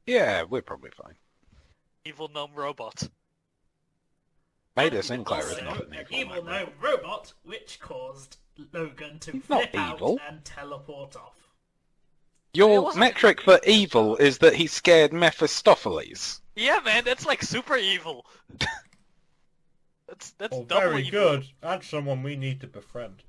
Yeah, we're probably fine. Evil gnome robot. Maida Sinclair is Also, not an an evil evil memory. gnome robot, which caused Logan to He's not flip out evil. and teleport off. Your wasn't metric for evil is that he scared Mephistopheles. Yeah, man, that's like super evil. That's Oh, double very evil. good. That's someone we need to befriend.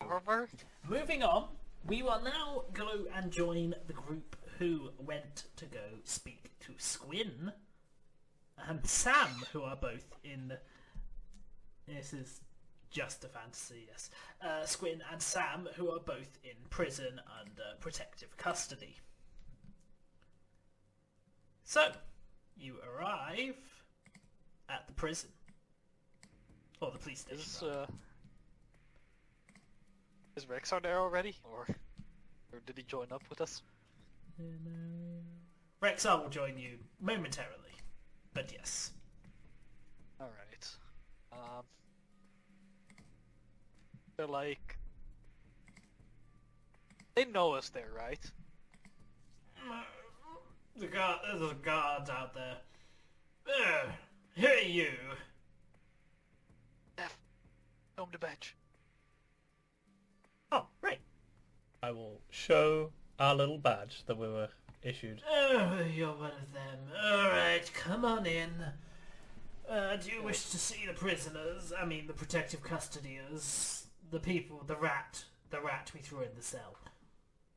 However, Moving on, we will now go and join the group who went to go speak to Squin and Sam, who are both in... This is just a fantasy, yes. Squin and Sam, who are both in prison under protective custody. So, you arrive at the prison. Or the police station. Is Rexar there already, or did he join up with us? Rexar will join you momentarily, but yes. All right. They're like, they know us there, right? There's a guard out there. Here you. Home to bench. Oh, right. I will show our little badge that we were issued. Oh, you're one of them. Alright, come on in. Do you wish to see the prisoners? I mean, the protective custodians? The people, the rat we threw in the cell.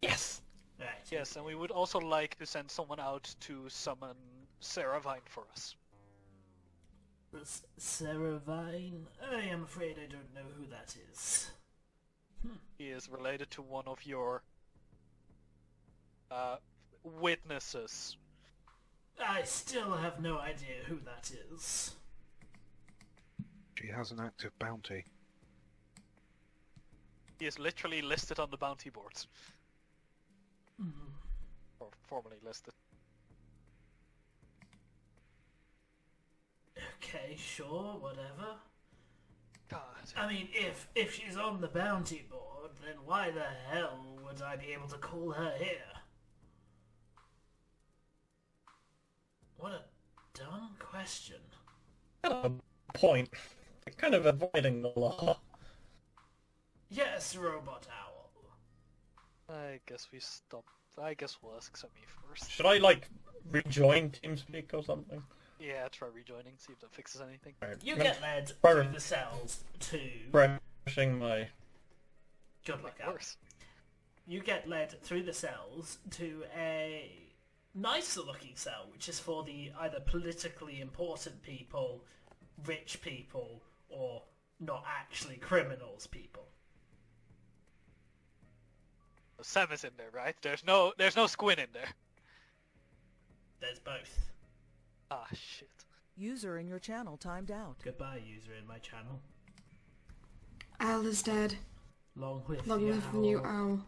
Yes! Right. Yes, and we would also like to send someone out to summon Sarah Vine for us. Sarah Vine? I am afraid I don't know who that is. He is related to one of your witnesses. I still have no idea who that is. She has an active bounty. He is literally listed on the bounty boards. Or formerly listed. Okay, sure, whatever. God. I mean, if she's on the bounty board, then why the hell would I be able to call her here? What a dumb question. At a point, they're kind of avoiding the law. Yes, Robot Owl. I guess we stop. I guess we'll ask Sammy first. Should I, like, rejoin TeamSpeak or something? Yeah, try rejoining, see if that fixes anything. Right. You I'm get led Fire- through the cells to... refreshing my... Good luck, Al. Worse. You get led through the cells to a nicer looking cell, which is for the either politically important people, rich people, or not actually criminals people. Sam is in there, right? There's no Squin in there. There's both. Ah, shit. User in your channel timed out. Goodbye, user in my channel. Al is dead. Long live Long the live the new owl. owl.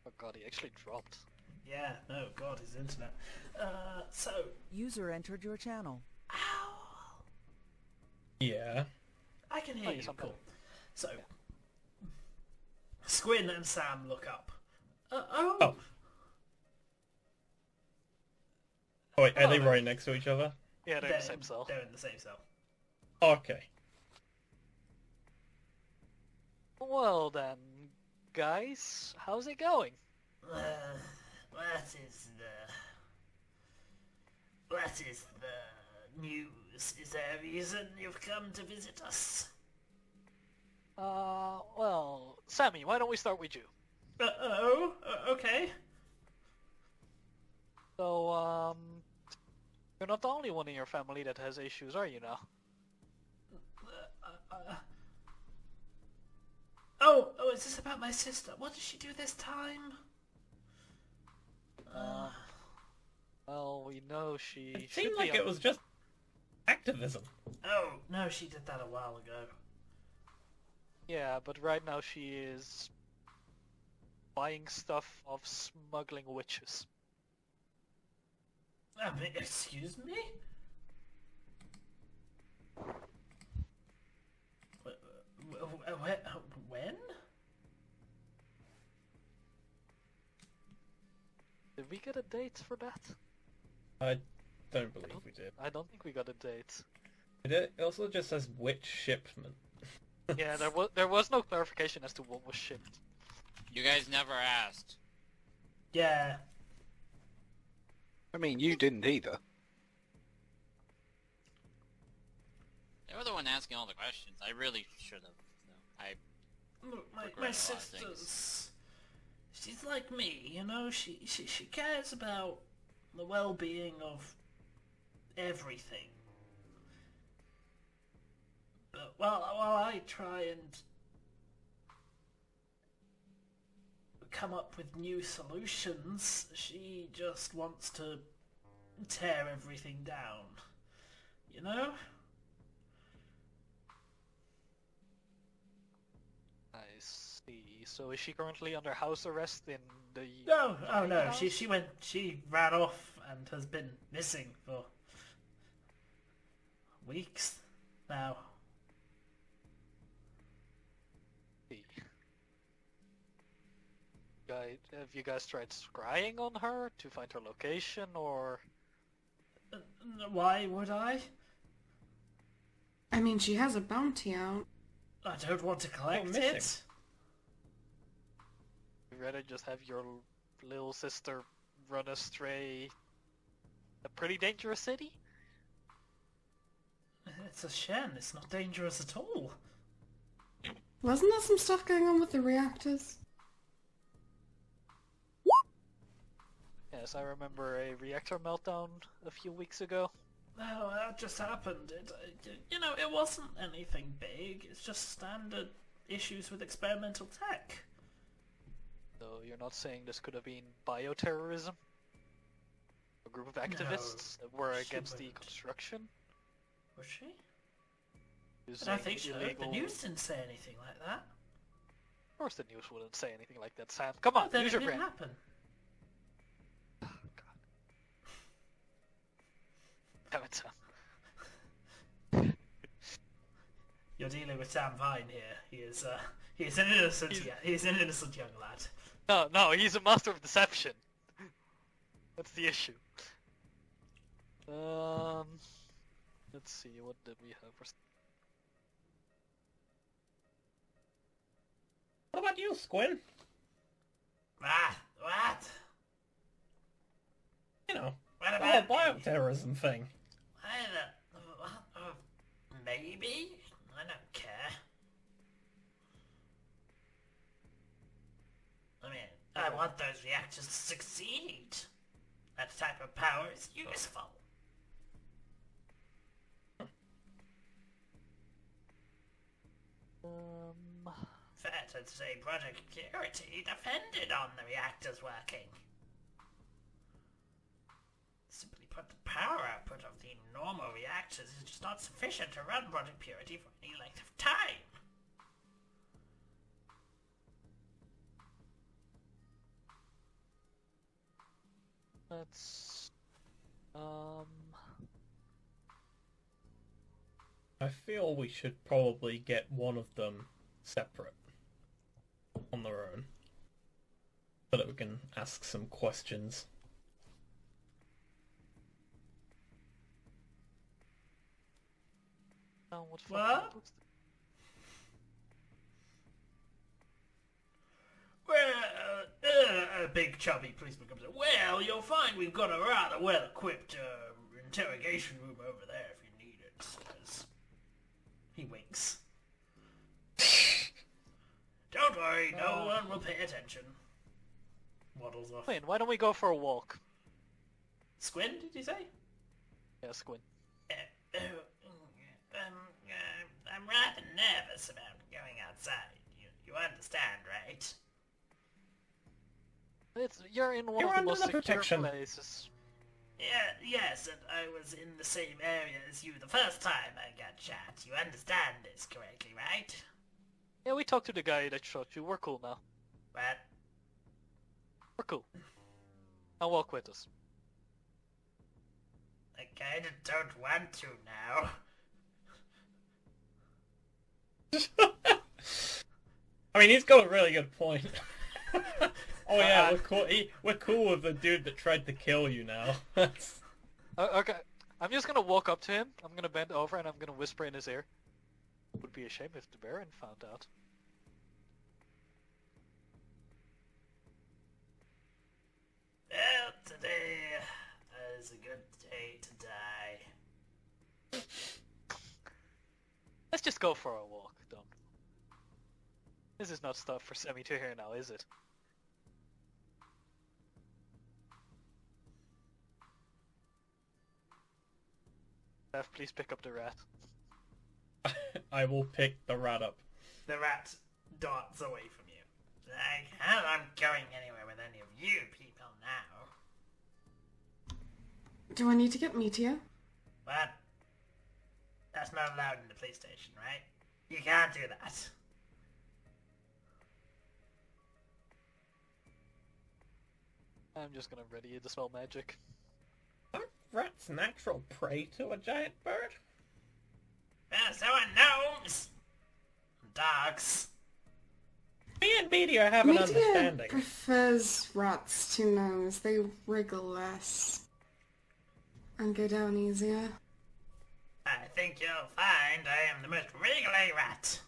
Oh god, he actually dropped. Yeah, no, God, his internet. So... User entered your channel. Owl! Yeah. I can hear Oh, you, yes, I'm cool. better. So... Squin and Sam look up. Oh. Oh wait, are they right next to each other? Yeah, they're in the same cell. They're in the same cell. Okay. Well then, guys, how's it going? What is What is the news? Is there a reason you've come to visit us? Well, Sammy, why don't we start with you? Okay. So, you're not the only one in your family that has issues, are you now? Oh, is this about my sister? What did she do this time? Well, we know she It should seemed be like it was just activism. Oh, no, she did that a while ago. Yeah, but right now she is buying stuff of smuggling witches. Excuse me? When? Did we get a date for that? I don't believe we did. I don't think we got a date. It also just says which shipment. Yeah, there was no clarification as to what was shipped. You guys never asked. Yeah. I mean, you didn't either. They were the one asking all the questions. I really should have. I Look, my regret a lot of sister's... She's like me, you know? She cares about the well-being of everything. But while I try and come up with new solutions, she just wants to tear everything down. You know? I see. So is she currently under house arrest in the... No, oh no, house? she ran off and has been missing for weeks now. Have you guys tried scrying on her to find her location, or... Why would I? I mean, she has a bounty out. I don't want to collect missing. it. You'd rather just have your little sister run astray a pretty dangerous city? It's a Shen, it's not dangerous at all. Wasn't there some stuff going on with the reactors? Yes, I remember a reactor meltdown a few weeks ago. No, that just happened. It wasn't anything big. It's just standard issues with experimental tech. So you're not saying this could have been bioterrorism? A group of activists that were she against the wouldn't. construction? Was she? I Using don't think so. illegal... The news didn't say anything like that. Of course the news wouldn't say anything like that, Sam. Come on, Then use it your didn't brain. happen. Oh, God. Damn it, Sam. You're dealing with Sam Vine here. He is an innocent. He's an innocent young lad. No, he's a master of deception. That's the issue. Let's see, what did we have for... What about you, Squin? What? You know, What the about whole me? bioterrorism thing. Maybe? I don't care. I mean, I want those reactors to succeed. That type of power is useful. Fair to say Project Security depended on the reactors working. Simply put, the power output of the normal reactors is just not sufficient to run Project Purity for any length of time. Let's... I feel we should probably get one of them separate on their own so that we can ask some questions. What? What? Well, Big Chubby policeman comes in. Well, you'll find we've got a rather well-equipped interrogation room over there if you need it, says. He winks. Don't worry, no one will pay attention. Waddles off. Quinn, why don't we go for a walk? Squin, did you say? Yeah, Squin. I'm rather nervous about going outside. You understand, right? You're in one You're of the under most the secure protection. places. Yeah, yes, and I was in the same area as you the first time I got shot. You understand this correctly, right? Yeah, we talked to the guy that shot you. We're cool now. What? We're cool. Now walk with us. I kinda don't want to now. I mean, he's got a really good point. Oh yeah, we're cool. We're cool with the dude that tried to kill you now. Okay, I'm just gonna walk up to him. I'm gonna bend over and I'm gonna whisper in his ear. Would be a shame if the Baron found out. Well, today is a good day to die. Let's just go for a walk, don't. This is not stuff for Semi to hear now, is it? Seth, please pick up the rat. I will pick the rat up. The rat darts away from you. Like, how I'm going anywhere with any of you people now? Do I need to get Meteor? What? That's not allowed in the police station, right? You can't do that. I'm just gonna ready you to spell magic. Aren't rats natural prey to a giant bird? Well, so are gnomes. Dogs. Me and Meteor have an Meteor understanding. prefers rats to gnomes. They wriggle less. And go down easier. I think you'll find I am the most wriggly rat.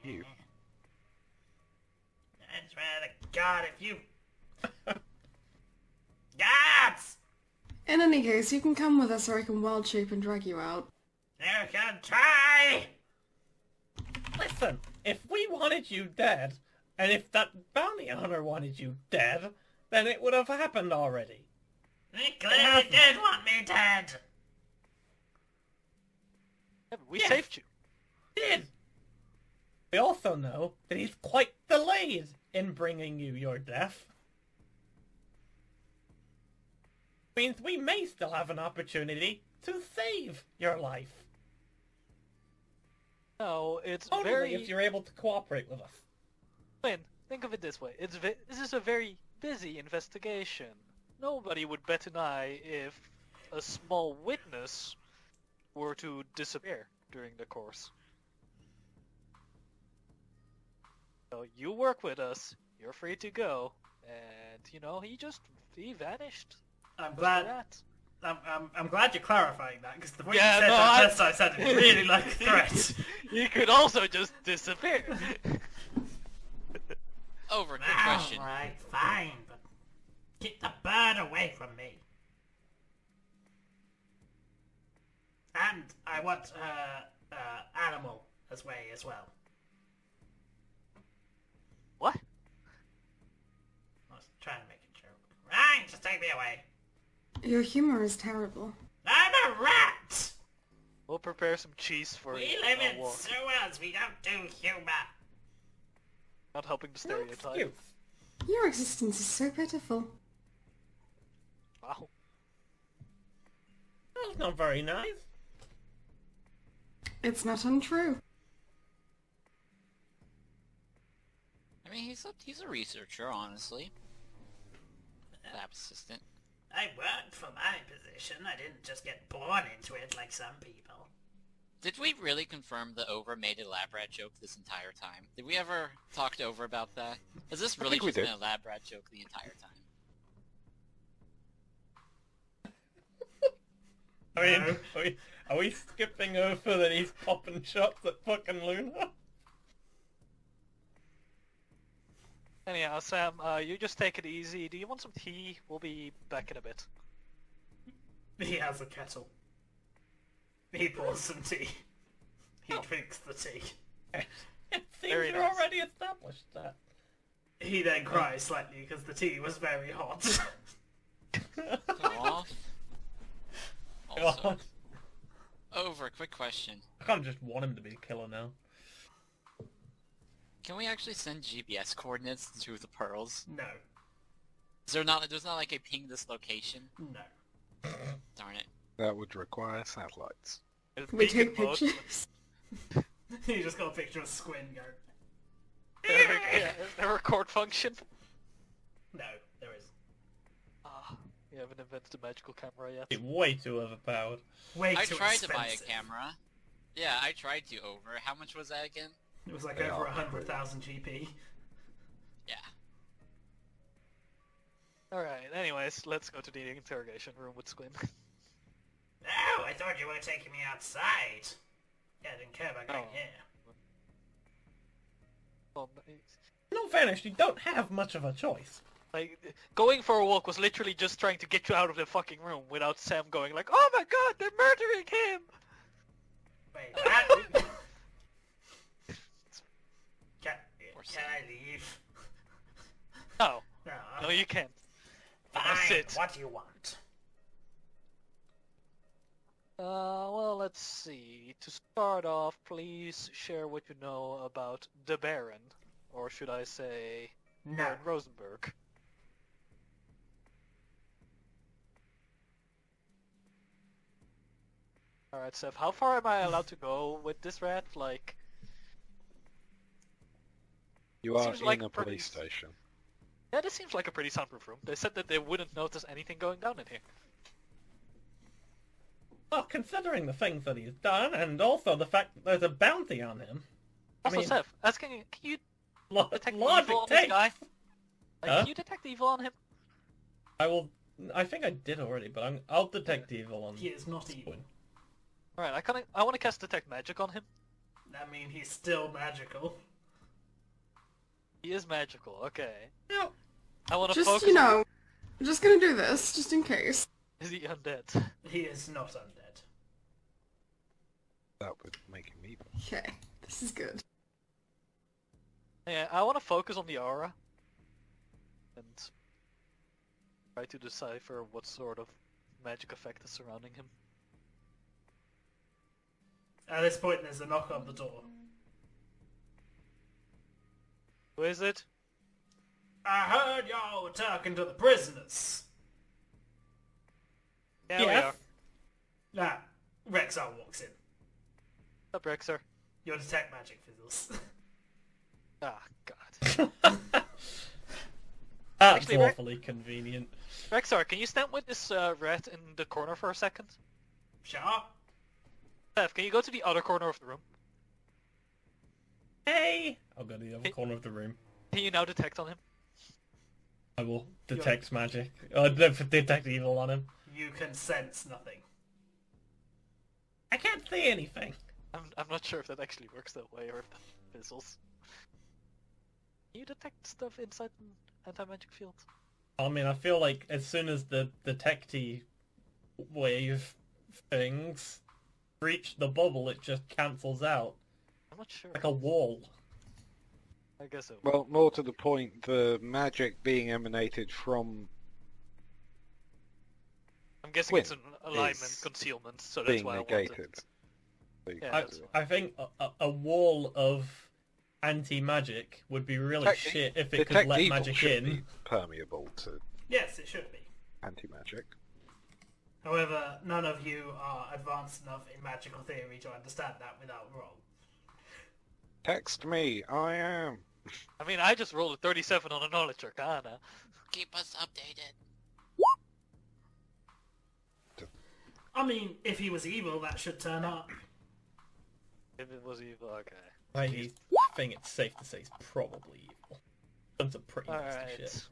You. I swear to God, if you... Guards! In any case, you can come with us or I can wild shape and drag you out. You can try! Listen, if we wanted you dead, and if that bounty hunter wanted you dead, then it would have happened already. They clearly did want me dead! Yeah, but we Yes. saved you. Did. We also know that he's quite delayed in bringing you your death. Means we may still have an opportunity to save your life. No, it's Only very... if you're able to cooperate with us. Wayne, think of it this way. This is a very busy investigation. Nobody would bat an eye if a small witness were to disappear during the course. So you work with us, you're free to go, and you know, he vanished. I'm Just glad... that. I'm glad you're clarifying that, because the way Yeah, you said no, that I- first I said it really like a threat. You could also just disappear. Over, quick question. Alright, fine, but keep the bird away from me. And I want animal as well. What? I was trying to make a joke. Right, just take me away. Your humor is terrible. I'm a rat! We'll prepare some cheese for We you. live on our in walk. sewers, we don't do humor. Not helping the No stereotype. excuse. Your existence is so pitiful. Wow. That's not very nice. It's not untrue. I mean, he's a researcher, honestly. Lab assistant. I worked for my position, I didn't just get born into it like some people. Did we really confirm the over-mated lab rat joke this entire time? Did we ever talk to Over about that? Has this really think we just been did. a lab rat joke the entire time? I mean, are we skipping over that he's popping shots at fucking Luna? Anyhow, Sam, you just take it easy. Do you want some tea? We'll be back in a bit. He has a kettle. He pours some tea. He drinks the tea. It seems Very you nice. already established that. He then cries slightly because the tea was very hot. Aw. Also, God. over. Quick question. I can't just want him to be the killer now. Can we actually send GPS coordinates to the pearls? No. Is there not? There's not like a ping this location. No. Darn it. That would require satellites. It'll We peek in take mode. pictures. You just got a picture of Squin going. Yeah, is there a record function? No, there isn't. Ah, you haven't invented a magical camera yet. It's way too overpowered. Way I too tried expensive. to buy a camera. Yeah, I tried to over. How much was that again? It was like They over are 100,000 GP. Yeah. Alright, anyways, let's go to the interrogation room with Squin. Oh, I thought you were taking me outside. Yeah, I didn't care about going Oh. here. Well, In all fairness, you don't have much of a choice. like, going for a walk was literally just trying to get you out of the fucking room without Sam going like, oh my god, they're murdering him! Wait, that... can I leave? No, No. no you can't. Fine, sit. what do you want? Well, let's see. To start off, please share what you know about the Baron. Or should I say, No. Baron Rosenberg. Alright, Seth, how far am I allowed to go with this rat? Like, You are Seems in like a pretty- police station. yeah, this seems like a pretty soundproof room. They said that they wouldn't notice anything going down in here. Well, considering the things that he's done, and also the fact that there's a bounty on him. Also, mean- Seth, can you detect Logic evil on this takes. guy? Like, Huh? can you detect evil on him? I will. I think I did already, but I'll detect evil on. He is not evil. Squin. Alright, I want to cast Detect Magic on him. I mean, he's still magical. He is magical, okay. No, I want to Just, focus you know, I'm just gonna do this, just in case. Is he undead? He is not undead. That would make him evil. Okay, this is good. Yeah, I want to focus on the aura. And try to decipher what sort of magic effect is surrounding him. At this point, there's a knock on the door. Who is it? I heard y'all were talking to the prisoners. Yeah, we Yes. are. Nah, Rexar walks in. What's up, Rexar? Your detect magic fizzles. Ah, God. that's Actually, Rick- awfully convenient. Rexar, can you stand with this rat in the corner for a second? Sure. Seth, can you go to the other corner of the room? Hey, I'll go to the other Hey. corner of the room. Can you now detect on him? I will detect magic. Detect evil on him. You can sense nothing. I can't see anything. I'm not sure if that actually works that way or if that fizzles. Can you detect stuff inside an anti-magic field? I mean, I feel like as soon as the detecty wave things reach the bubble, it just cancels out. I'm not sure. Like a wall. I guess it. Well, more to the point, the magic being emanated from I'm guessing Squin it's an alignment is concealment, so that's being why negated. I wanted. So you Yeah, can I, that's do it. I think a wall of anti-magic would be really Detect- shit if it could Detect let evil magic should in. be permeable to Yes, it should be. anti-magic. However, none of you are advanced enough in magical theory to understand that without roll. Text me, I am. I mean, I just rolled a 37 on a knowledge arcana. Keep us updated. I mean, if he was evil, that should turn up. If it was evil, okay. I think it's safe to say it's probably evil. Done some pretty nasty Alright. shit.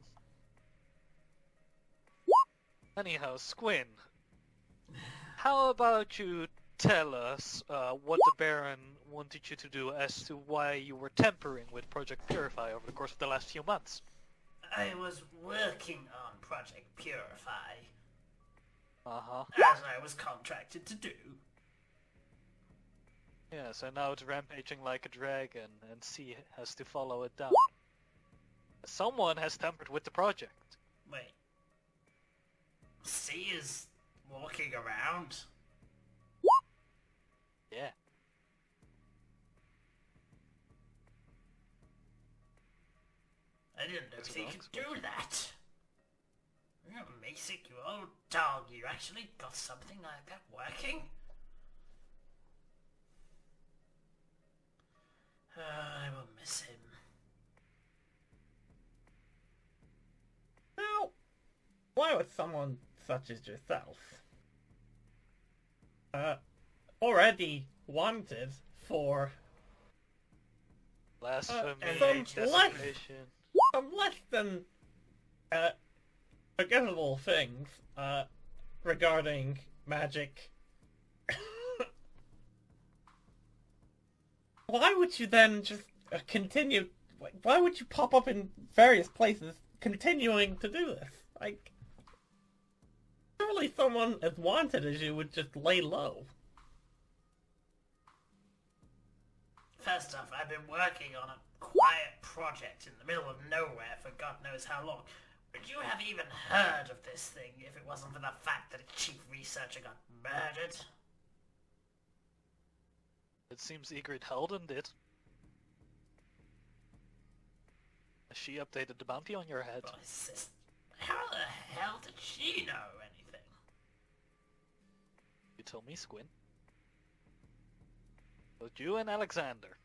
Anyhow, Squin. How about you tell us what the Baron wanted you to do as to why you were tampering with Project Purify over the course of the last few months? I was working on Project Purify. Uh-huh. as I was contracted to do. Yes, and now it's rampaging like a dragon, and C has to follow it down. Someone has tampered with the project. Wait. C is walking around? Yeah. I didn't know That's he wrong, could do that. You're amazing, you old dog. You actually got something like that working? I will miss him. Now, why would someone such as yourself, already wanted for Blasphemy, some desecration. some less than forgettable things regarding magic, why would you then just continue? Why would you pop up in various places continuing to do this? Like, surely someone as wanted as you would just lay low. First off, I've been working on a quiet project in the middle of nowhere for God knows how long. Would you have even heard of this thing if it wasn't for the fact that a chief researcher got murdered? It seems Ygritte Helden did. She updated the bounty on your head. My sister. How the hell did she know anything? You tell me, Squin. Both you and Alexander.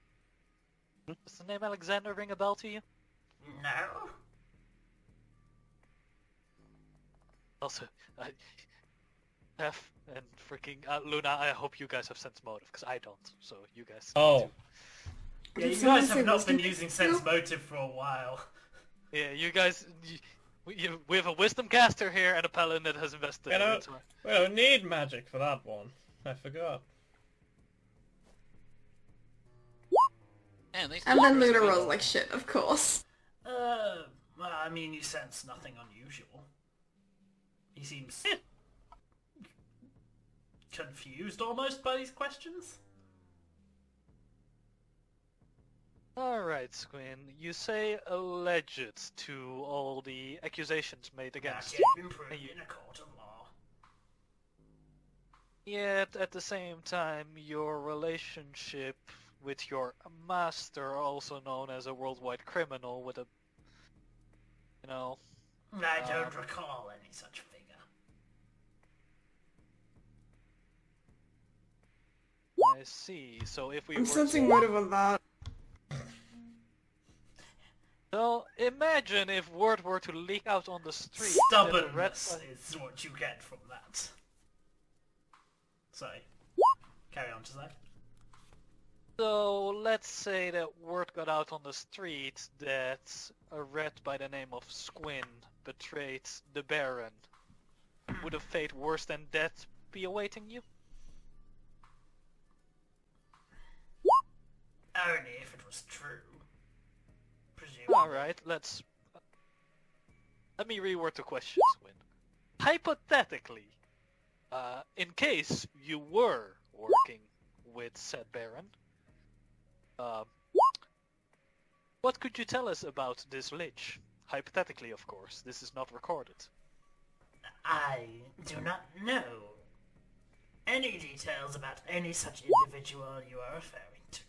Does the name Alexander ring a bell to you? No? Also, F and freaking Luna, I hope you guys have sense motive, because I don't, so you guys... Oh, Yeah, Did you someone guys say have not wisdom been using sense motive for a while. Yeah, you guys... we have a wisdom caster here and a paladin that has invested. you know, That's right. we don't need magic for that one. I forgot. Man, they And then still- Luna rolls like shit, of course. Well, I mean, you sense nothing unusual. He seems confused almost by these questions. Alright, Squin, you say alleged to all the accusations made against That's you. been proven And you- in a court of law. Yet, at the same time, your relationship with your master, also known as a worldwide criminal with a... You know... I don't recall any such figure. I see, so if we I'm were sensing to... motive on that. So, imagine if word were to leak out on the street that the red Stubbornness is what you get from that. Sorry. Carry on, Josiah. So, let's say that word got out on the street that a rat by the name of Squin betrayed the Baron. Would a fate worse than death be awaiting you? Only if it was true. Presumably. Alright, let me reword the question, Squin. Hypothetically, in case you were working with said Baron, what could you tell us about this lich? Hypothetically, of course. This is not recorded. I do not know any details about any such individual you are referring to.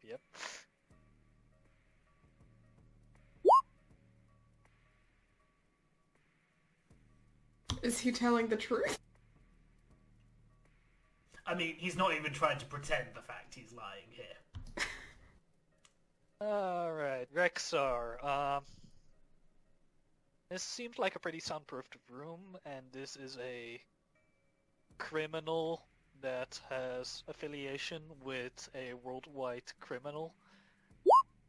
Yep. Is he telling the truth? I mean, he's not even trying to pretend the fact he's lying here. Alright, Rexar, this seems like a pretty soundproofed room, and this is a criminal that has affiliation with a worldwide criminal.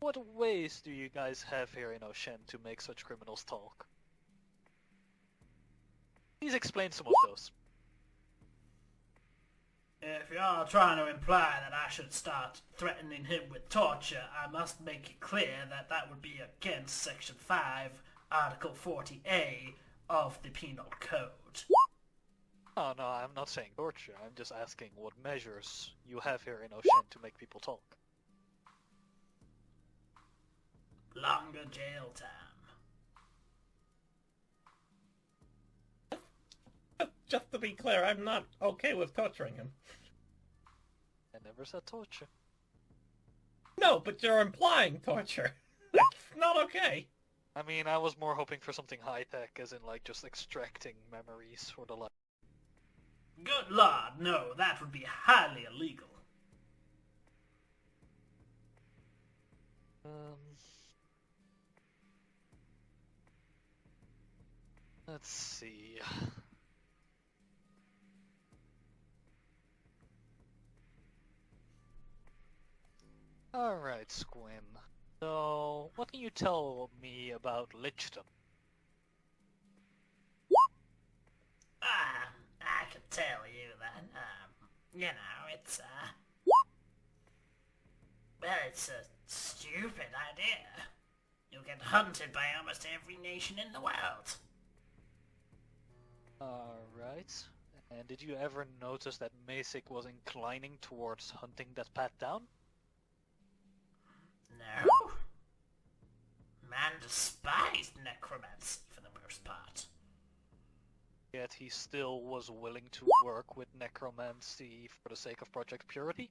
What ways do you guys have here in Oshen to make such criminals talk? Please explain some of those. If you're trying to imply that I should start threatening him with torture, I must make it clear that that would be against Section 5 Article 40A of the Penal Code. Oh no, I'm not saying torture. I'm just asking what measures you have here in Oshen to make people talk. Longer jail time. Just to be clear, I'm not okay with torturing him. I never said torture. No, but you're implying torture. That's not okay. I mean, I was more hoping for something high-tech, as in like just extracting memories or the like. Good lord, no, that would be highly illegal. Let's see. Alright, Squin. So, what can you tell me about Lichdom? I could tell you that, you know, it's a stupid idea. You'll get hunted by almost every nation in the world. Alright. And did you ever notice that Masik was inclining towards hunting that path down? No. Man despised necromancy for the most part. Yet he still was willing to work with necromancy for the sake of Project Purity?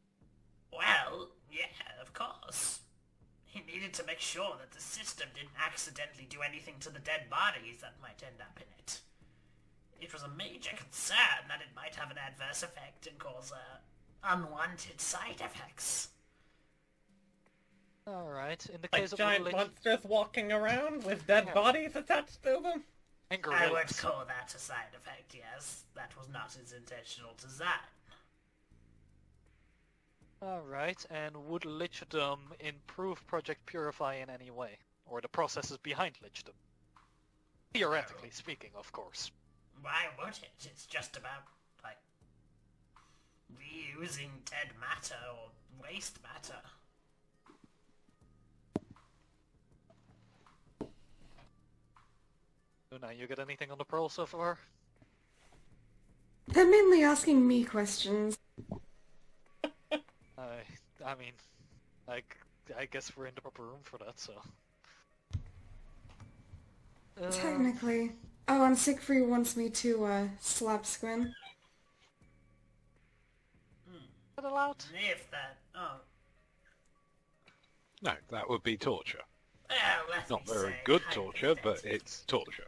Well, yeah, of course. He needed to make sure that the system didn't accidentally do anything to the dead bodies that might end up in it. It was a major concern that it might have an adverse effect and cause unwanted side effects. Alright, in the Like case of giant monsters walking around with dead bodies attached to them? and I would gorillas. call that a side effect, yes. That was not his intentional design. Alright, and would Lichdom improve Project Purify in any way? Or the processes behind Lichdom? Theoretically speaking, of course. Why would it? It's just about, like, reusing dead matter or waste matter. Luna, you got anything on the pearl so far? They're mainly asking me questions. I mean, I guess we're in the proper room for that, so... Technically. Oh, and Siegfried wants me to, slap Squin. That allowed? If that... Oh. No, that would be torture. Well, let Not me very say, good torture, but hypothetically, it's torture.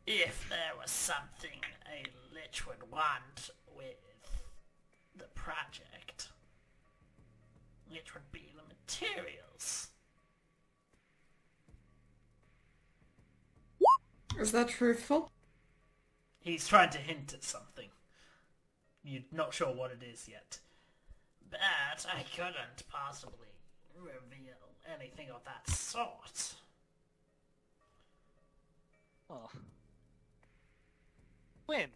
if there was something a lich would want with the project, it would be the materials. Is that truthful? He's trying to hint at something. You're not sure what it is yet. But I couldn't possibly reveal anything of that sort. Oh. Quinn,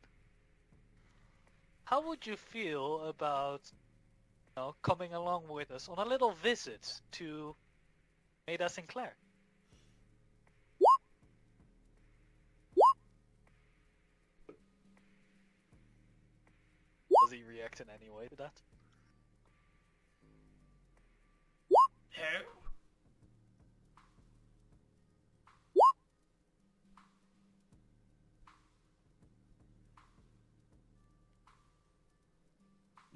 how would you feel about, coming along with us on a little visit to Maida Sinclair? Does he react in any way to that? Who?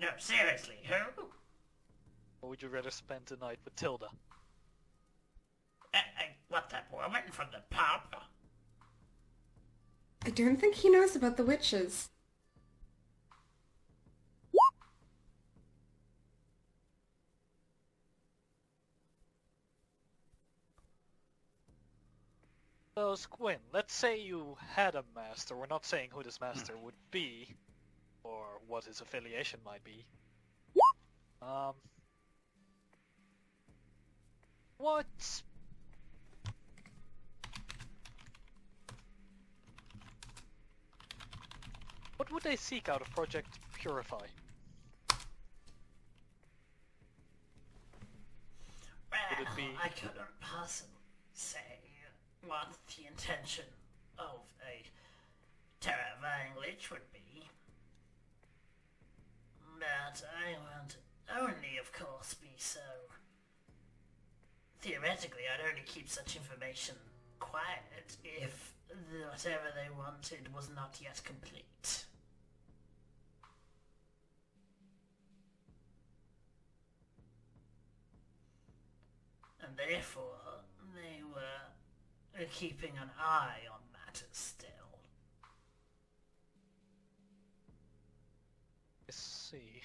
No, seriously, who? Or would you rather spend the night with Tilda? What, that woman from the pub? I don't think he knows about the witches. So, Squin, let's say you had a master. We're not saying who this master would be, or what his affiliation might be. What would they seek out of Project Purify? Well, Would it be- I couldn't possibly say. what the intention of a terrifying lich would be. But I would only, of course, be so... Theoretically, I'd only keep such information quiet if whatever they wanted was not yet complete. And therefore, they were keeping an eye on matters still. Let's see.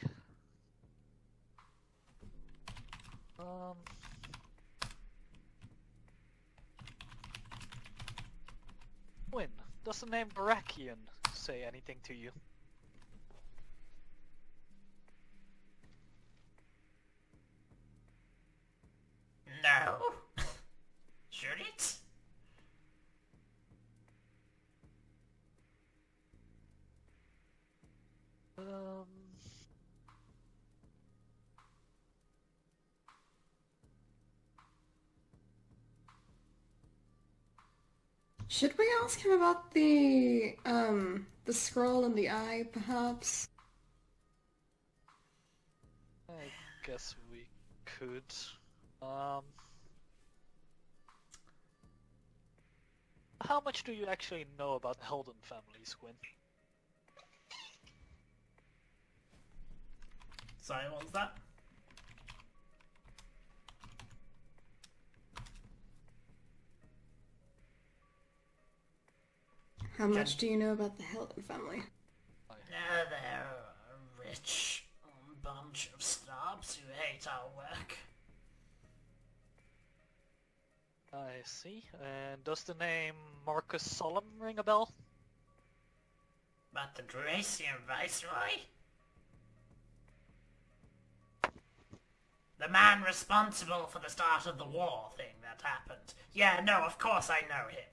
Quinn, does the name Barakian say anything to you? No? Should it? Should we ask him about the scroll and the eye, perhaps? I guess we could. How much do you actually know about the Helden families, Quinn? Sorry, what was that? How much do you know about the Helden family? They're a rich bunch of snobs who hate our work. I see. And does the name Marcus Solemn ring a bell? But the Dracian Viceroy? The man responsible for the start of the war thing that happened. Yeah, no, of course I know him.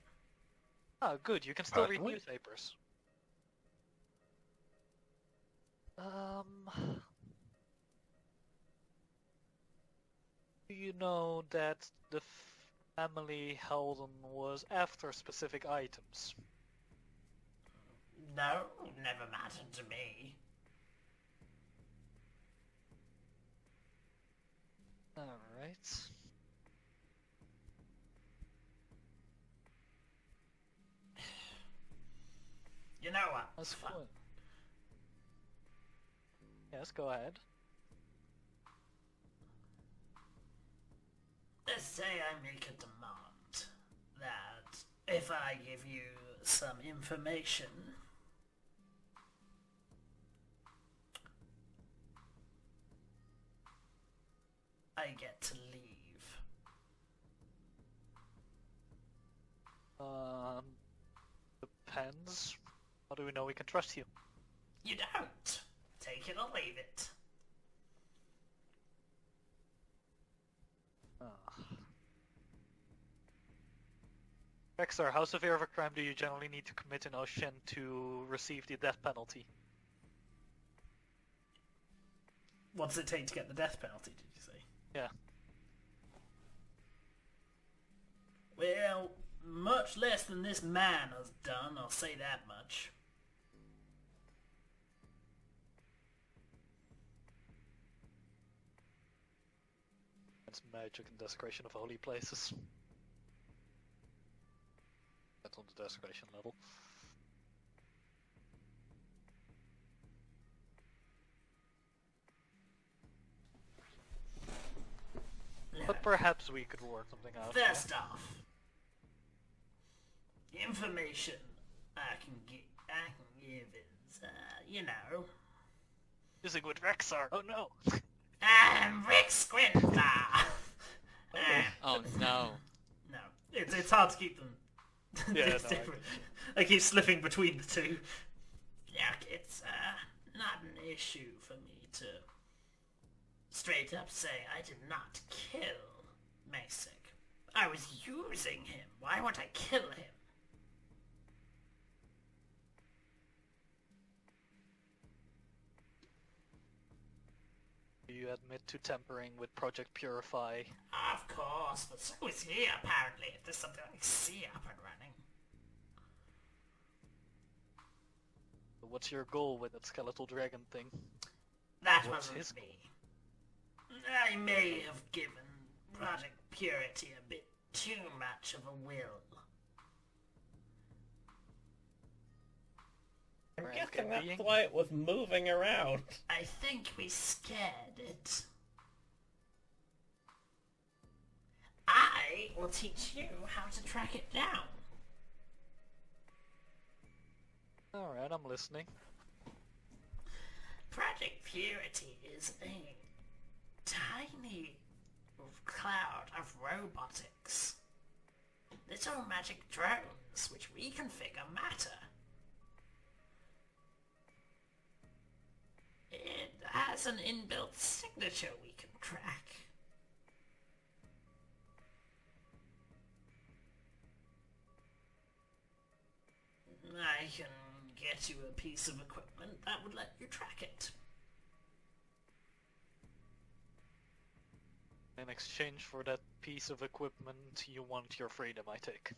Oh, good. You can still read Certainly. newspapers. Do you know that the family Helden was after specific items? No, never mattered to me. Alright. You know what? That's Fuck. cool. Yes, go ahead. Let's say I make a demand that if I give you some information, I get to leave. Depends. How do we know we can trust you? You don't. Take it or leave it. Rexar, how severe of a crime do you generally need to commit in Oshen to receive the death penalty? What's it take to get the death penalty, did you say? Yeah. Well, much less than this man has done, I'll say that much. It's magic and desecration of holy places. That's on the desecration level. But perhaps we could work something out. First off, the information I can give is, you know, Using with Rexar. Oh no. Rick Squintar. Oh no. No, it's hard to keep them. Yeah, It's no, different. I keep slipping between the two. Look, it's not an issue for me to straight up say I did not kill Masick. I was using him. Why would I kill him? Do you admit to tampering with Project Purify? Of course, but so is he apparently, if there's something like C up and running. What's your goal with that skeletal dragon thing? That What's wasn't his me. I may have given Project Purity a bit too much of a will. I'm Right, guessing okay, that's being- why it was moving around. I think we scared it. I will teach you how to track it down. Alright, I'm listening. Project Purity is a tiny cloud of robotics. Little magic drones which we configure matter. It has an inbuilt signature we can track. I can get you a piece of equipment that would let you track it. In exchange for that piece of equipment, you want your freedom, I take.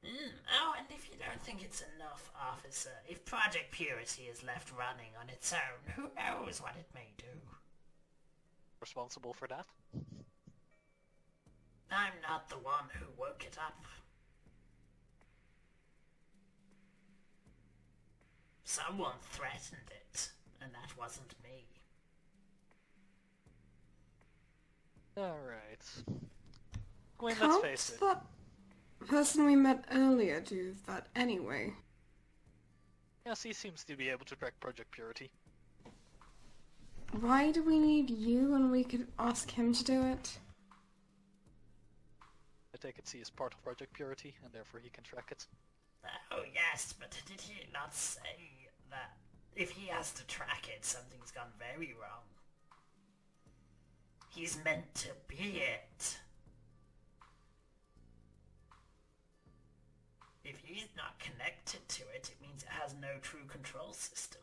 Oh, and if you don't think it's enough, officer, if Project Purity is left running on its own, who knows what it may do? Responsible for that? I'm not the one who woke it up. Someone threatened it, and that wasn't me. Alright. Gwen, let's face it. That person we met earlier do that anyway? Yes, he seems to be able to track Project Purity. Why do we need you when we could ask him to do it? I take it C is part of Project Purity, and therefore he can track it. Oh yes, but did he not say that if he has to track it, something's gone very wrong? He's meant to be it. If he's not connected to it, it means it has no true control system.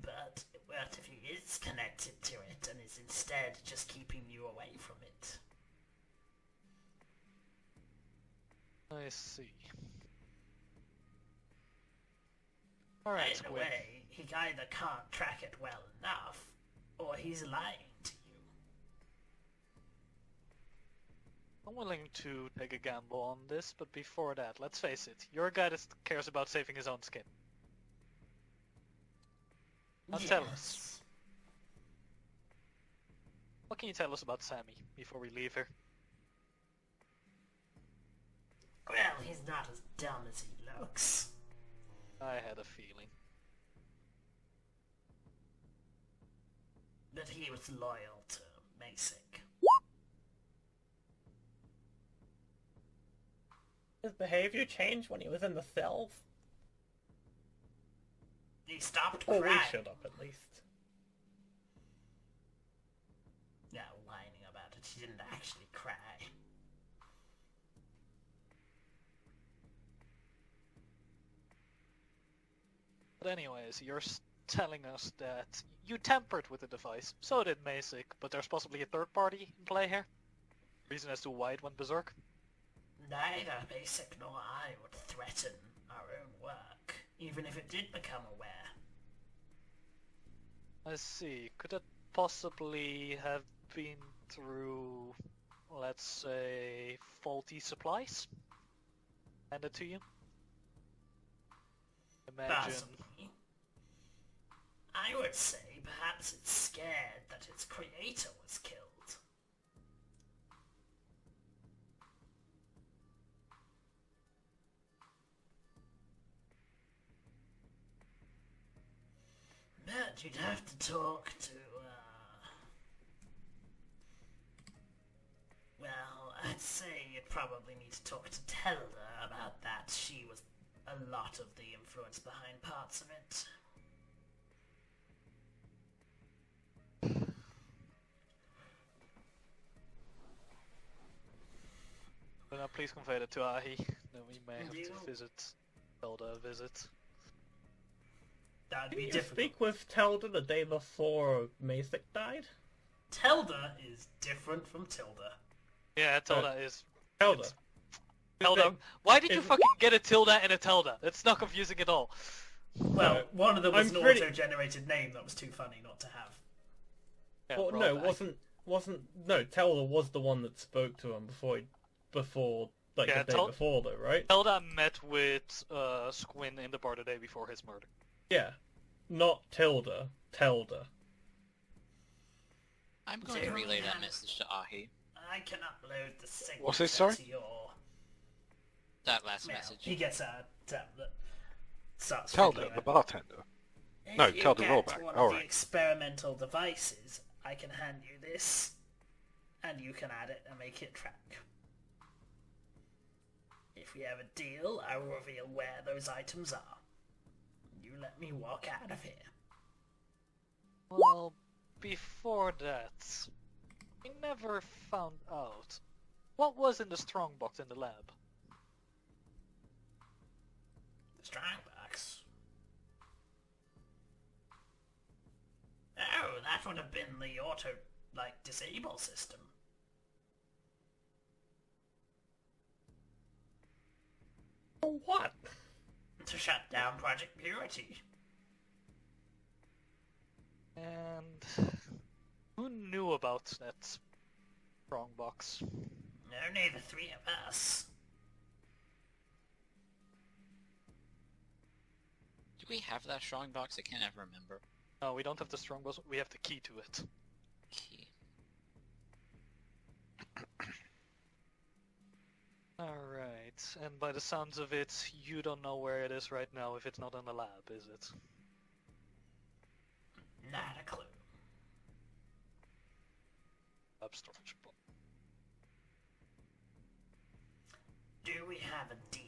But what if he is connected to it and is instead just keeping you away from it? I see. Alright, In a Gwen. way, he either can't track it well enough, or he's lying to you. I'm willing to take a gamble on this, but before that, let's face it, you're a guy that cares about saving his own skin. Now tell us, what can you tell us about Sammy before we leave here? Well, he's not as dumb as he looks. I had a feeling. But he was loyal to Masick. His behavior changed when he was in the cells? He stopped Or crying. we should have, at least. Yeah, whining about it. He didn't actually cry. But anyways, you're telling us that you tampered with the device. So did Masick, but there's possibly a third party in play here? Reason as to why it went berserk? Neither Masick nor I would threaten our own work, even if it did become aware. I see. Could that possibly have been through, let's say, faulty supplies? Handed to you? Imagine. Possibly. I would say perhaps it's scared that its creator was killed. But you'd have to talk to, well, I'd say you'd probably need to talk to Telda about that. She was a lot of the influence behind parts of it. But now please convey that to Aahi, then we may have You- to visit Zelda a visit. That'd Did be you difficult. speak with Telda the day before Masek died? Telda is different from Tilda. Yeah, Tilda is... Telda. Tilda. Why did you is- fucking get a Tilda and a Tilda? It's not confusing at all. Well, No, one of them was I'm an pretty- auto-generated name that was too funny not to have. Yeah, Well, roll no, back. no, Telda was the one that spoke to him before, like, Yeah, the day before, though, right? Tilda met with Squin in the bar the day before his murder. Yeah. Not Tilda, Telda. I'm going to relay that message to Aahi. I can upload the signature What's this, sorry? to your... That last mail. message. He gets a tablet. Starts Telda, fiddling the it. bartender. If No, you tell the get rollback. one All of the right. experimental devices, I can hand you this, and you can add it and make it track. If we have a deal, I will reveal where those items are. You let me walk out of here. Well, before that, we never found out what was in the strongbox in the lab. The strongbox. Oh, that would have been the auto, disable system. For what? To shut down Project Purity. And who knew about that strongbox? Only the three of us. Do we have that strongbox? I can't ever remember. No, we don't have the strongbox. We have the key to it. Key. Alright, and by the sounds of it, you don't know where it is right now if it's not in the lab, is it? Not a clue. Lab storage. Do we have a deal?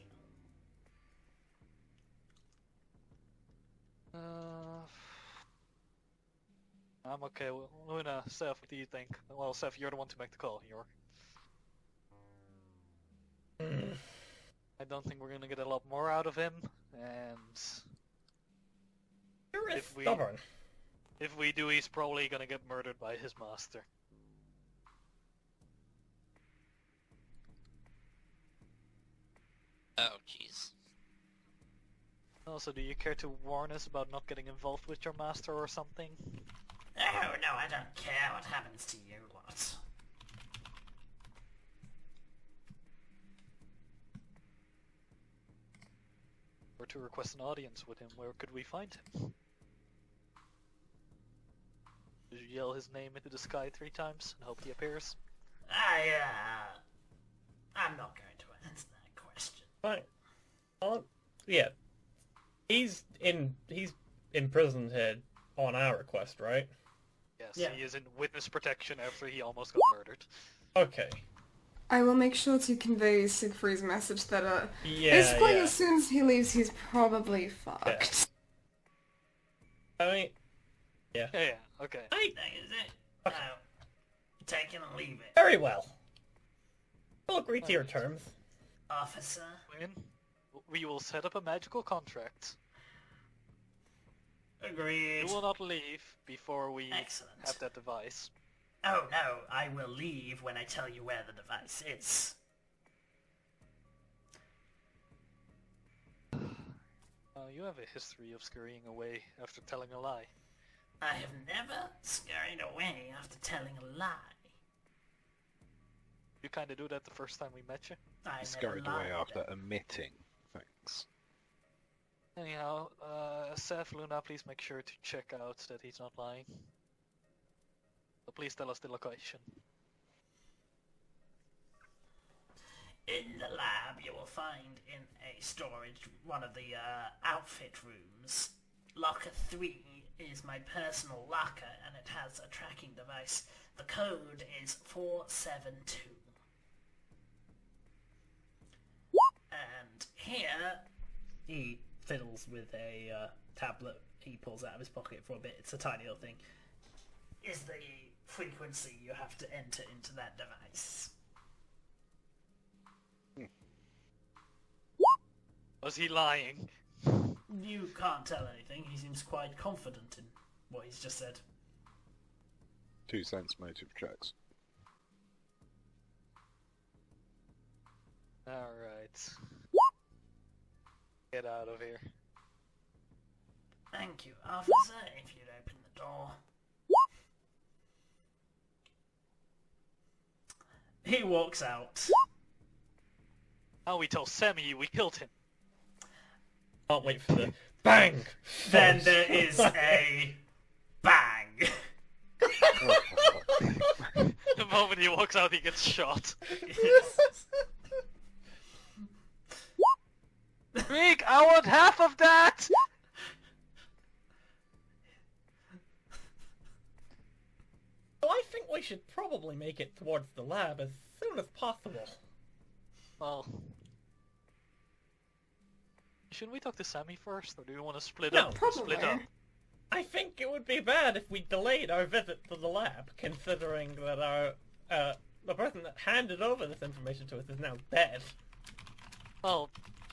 I'm okay. Luna, Seth, what do you think? Well, Seth, you're the one to make the call. I don't think we're gonna get a lot more out of him, and You're If we- stubborn. if we do, he's probably gonna get murdered by his master. Oh, jeez. Also, do you care to warn us about not getting involved with your master or something? Oh, no, I don't care what happens to you lot. Or to request an audience with him, where could we find him? Did you yell his name into the sky 3 times and hope he appears? I'm not going to answer that question. Fine. Yeah. He's imprisoned here on our request, right? Yes, Yeah. he is in witness protection after he almost got murdered. Okay. I will make sure to convey Siegfried's message that Yeah, basically yeah. as soon as he leaves, he's probably fucked. I mean, Yeah, okay. That is it. No. Take it and leave it. very well. I'll agree to your terms. Officer. Quinn, we will set up a magical contract. Agreed. You will not leave before we Excellent. have that device. Oh no, I will leave when I tell you where the device is. You have a history of scurrying away after telling a lie. I have never scurried away after telling a lie. You kinda do that the first time we met you. I never Scurried away lied. after omitting things. Anyhow, Seth, Luna, please make sure to check out that he's not lying. So please tell us the location. In the lab, you will find in a storage, one of the outfit rooms. Locker 3 is my personal locker, and it has a tracking device. The code is 472. And here, he fiddles with a tablet he pulls out of his pocket for a bit. It's a tiny little thing. Is the frequency you have to enter into that device. Was he lying? You can't tell anything. He seems quite confident in what he's just said. 2 cents motive checks. Alright. Get out of here. Thank you, officer, if you'd open the door. He walks out. Now we tell Sammy we killed him. Can't wait for the bang! Then there is a bang. The moment he walks out, he gets shot. Rick, I want half of that! So I think we should probably make it towards the lab as soon as possible. Well... Shouldn't we talk to Sammy first, or do we want to split No, up? probably. Split up. I think it would be bad if we delayed our visit to the lab, considering that the person that handed over this information to us is now dead. Well,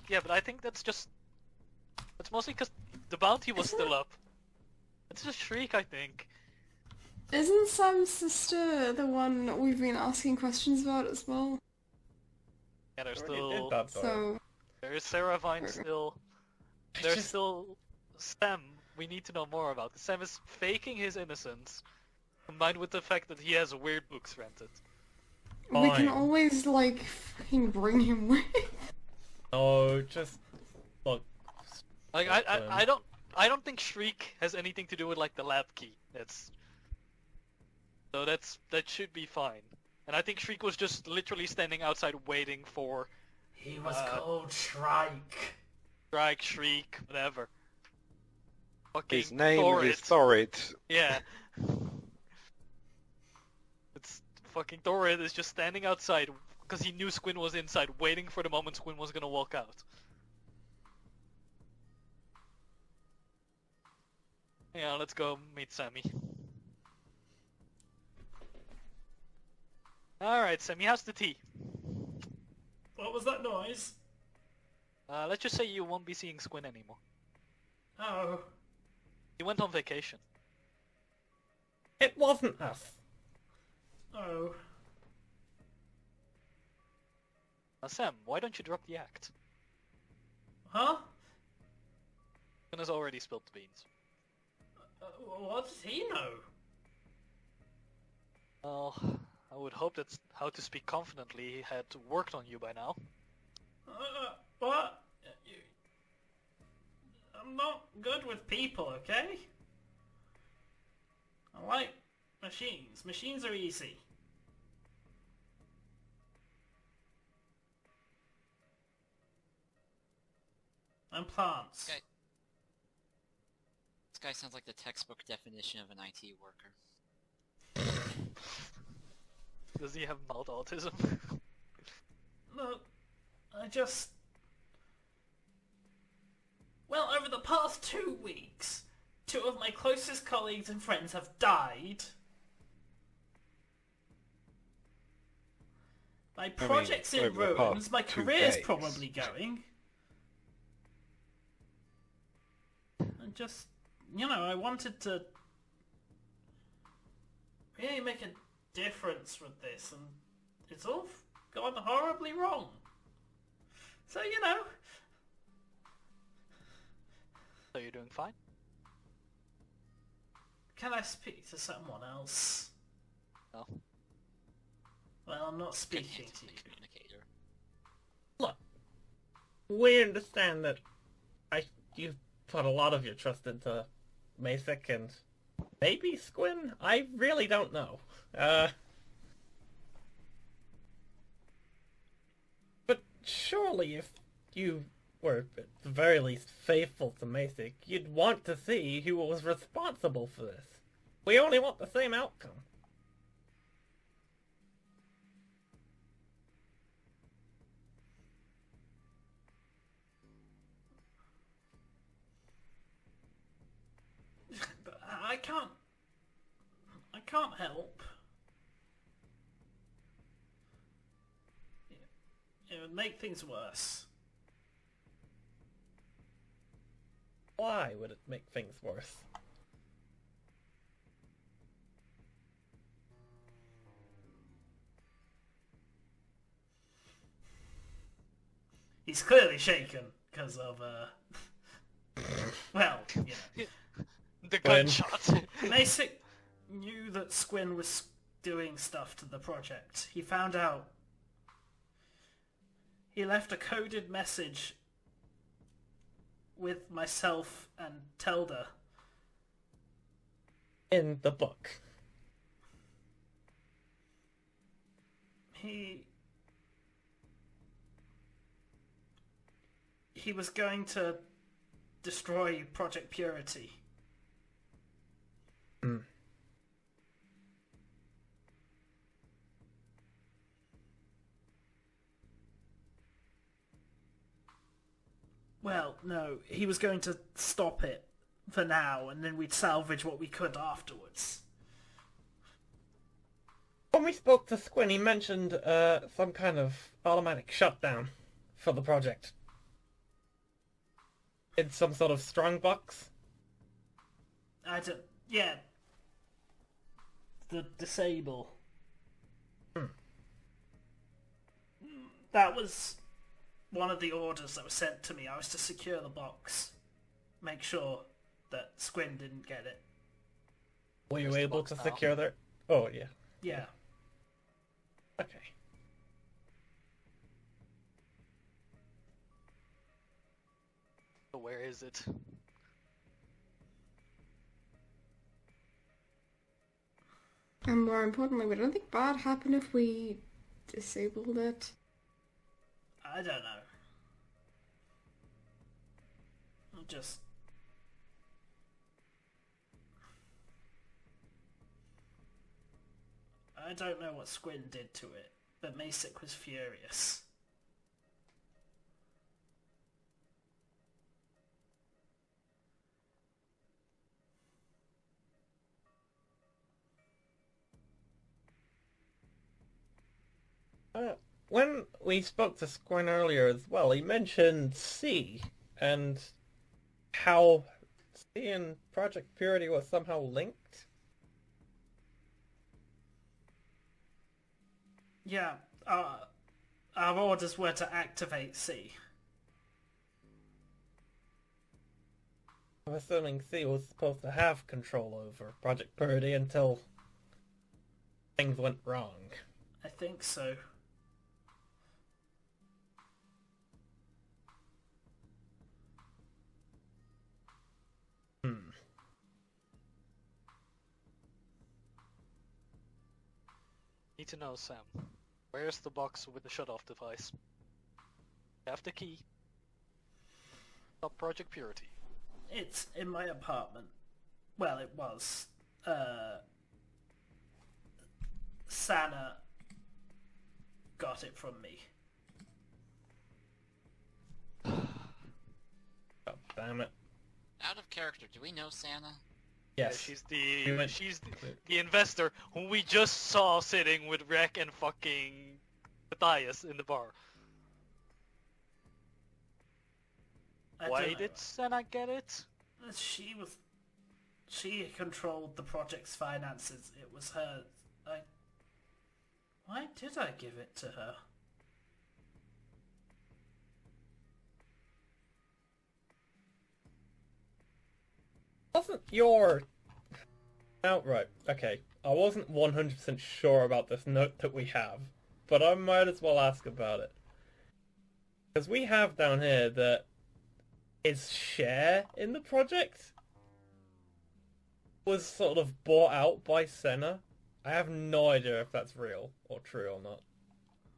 yeah, but I think that's mostly because the bounty was still up. It's just Shriek, I think. Isn't Sam's sister the one we've been asking questions about as well? Yeah, there's Already still... did that, though. So, There's Sarah Vine still. There's still Sam. We need to know more about. Sam is faking his innocence, combined with the fact that he has weird books rented. we Fine. can always, like, fucking bring him with. Oh, just look. Like I don't think Shriek has anything to do with like the lab key. That should be fine. And I think Shriek was just literally standing outside waiting for He was called Shrike. Strike, Shriek, whatever. Fucking His name Thorid. is Thorid. Yeah. It's fucking Thorid is just standing outside because he knew Squin was inside, waiting for the moment Squin was gonna walk out. Yeah, let's go meet Sammy. Alright, Sammy, how's the tea? What was that noise? Let's just say you won't be seeing Squin anymore. Oh. He went on vacation. It wasn't us. Oh. Sam, why don't you drop the act? Huh? Squin has already spilled the beans. What does he know? Well, I would hope that How to Speak Confidently had worked on you by now. What? I'm not good with people, okay? I like machines. Machines are easy. And plants. Okay. This guy sounds like the textbook definition of an IT worker. Does he have mild autism? No, I just... Well, over the past 2 weeks, 2 of my closest colleagues and friends have died. My project's in over the ruins, past my 2 career's days. probably going. And just, you know, I wanted to really make a difference with this, and it's all gone horribly wrong. So, you know... So you're doing fine? Can I speak to someone else? No. Well, I'm not speaking to you. Communicator. Look, we understand that you put a lot of your trust into Masick and maybe Squin. I really don't know. But surely if you were at the very least faithful to Masick, you'd want to see who was responsible for this. We only want the same outcome. But I can't help. It would make things worse. Why would it make things worse? He's clearly shaken because of, well, you know. The When- gunshot. Masick knew that Squin was doing stuff to the project. He found out. He left a coded message with myself and Telda. In the book. He was going to destroy Project Purity. Hmm. Well, no, he was going to stop it for now, and then we'd salvage what we could afterwards. When we spoke to Squin, he mentioned some kind of automatic shutdown for the project. It's some sort of strongbox. Yeah. The disable. That was one of the orders that was sent to me. I was to secure the box. Make sure that Squin didn't get it. Were you Where's the able box to now? secure their... Oh, yeah. Yeah. Okay. So where is it? And more importantly, would anything bad happen if we disabled it? I don't know. Just... I don't know what Squin did to it, but Masick was furious. When we spoke to Squin earlier as well, he mentioned C, and how C and Project Purity was somehow linked. Yeah, our orders were to activate C. I'm assuming C was supposed to have control over Project Purity until things went wrong. I think so. Need to know, Sam. Where's the box with the shut-off device? You have the key. Stop Project Purity. It's in my apartment. Well, it was. Sana got it from me. God damn it. Out of character, do we know Santa? Yes. Yeah, she's the investor who we just saw sitting with Rek and fucking Matthias in the bar. I Why don't know. did Senna get it? She controlled the project's finances. It was her. Why did I give it to her? Wasn't your... Oh, right, okay. I wasn't 100% sure about this note that we have, but I might as well ask about it. Because we have down here that his share in the project was sort of bought out by Senna. I have no idea if that's real or true or not.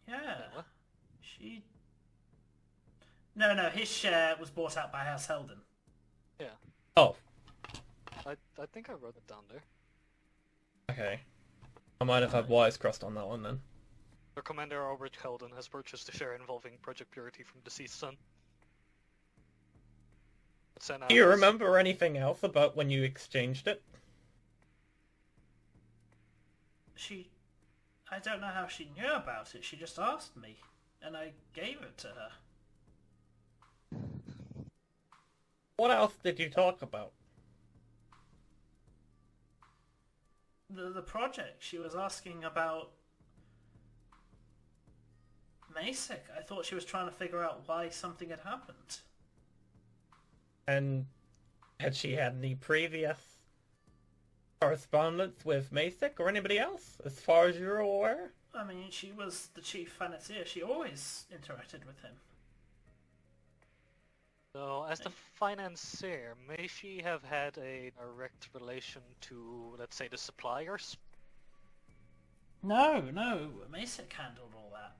Yeah. What? She... No, his share was bought out by House Helden. Yeah, Oh, I think I wrote it down there. okay. I might have had wires crossed on that one then. The Commander Albert Helden has purchased a share involving Project Purity from deceased son. Senna Do you has- remember anything else about when you exchanged it? I don't know how she knew about it. She just asked me, and I gave it to her. What else did you talk about? The project. She was asking about Masek. I thought she was trying to figure out why something had happened. And had she had any previous correspondence with Masek or anybody else, as far as you're aware? I mean, she was the chief financier. She always interacted with him. So, as the financier, may she have had a direct relation to, let's say, the suppliers? No, Masek handled all that.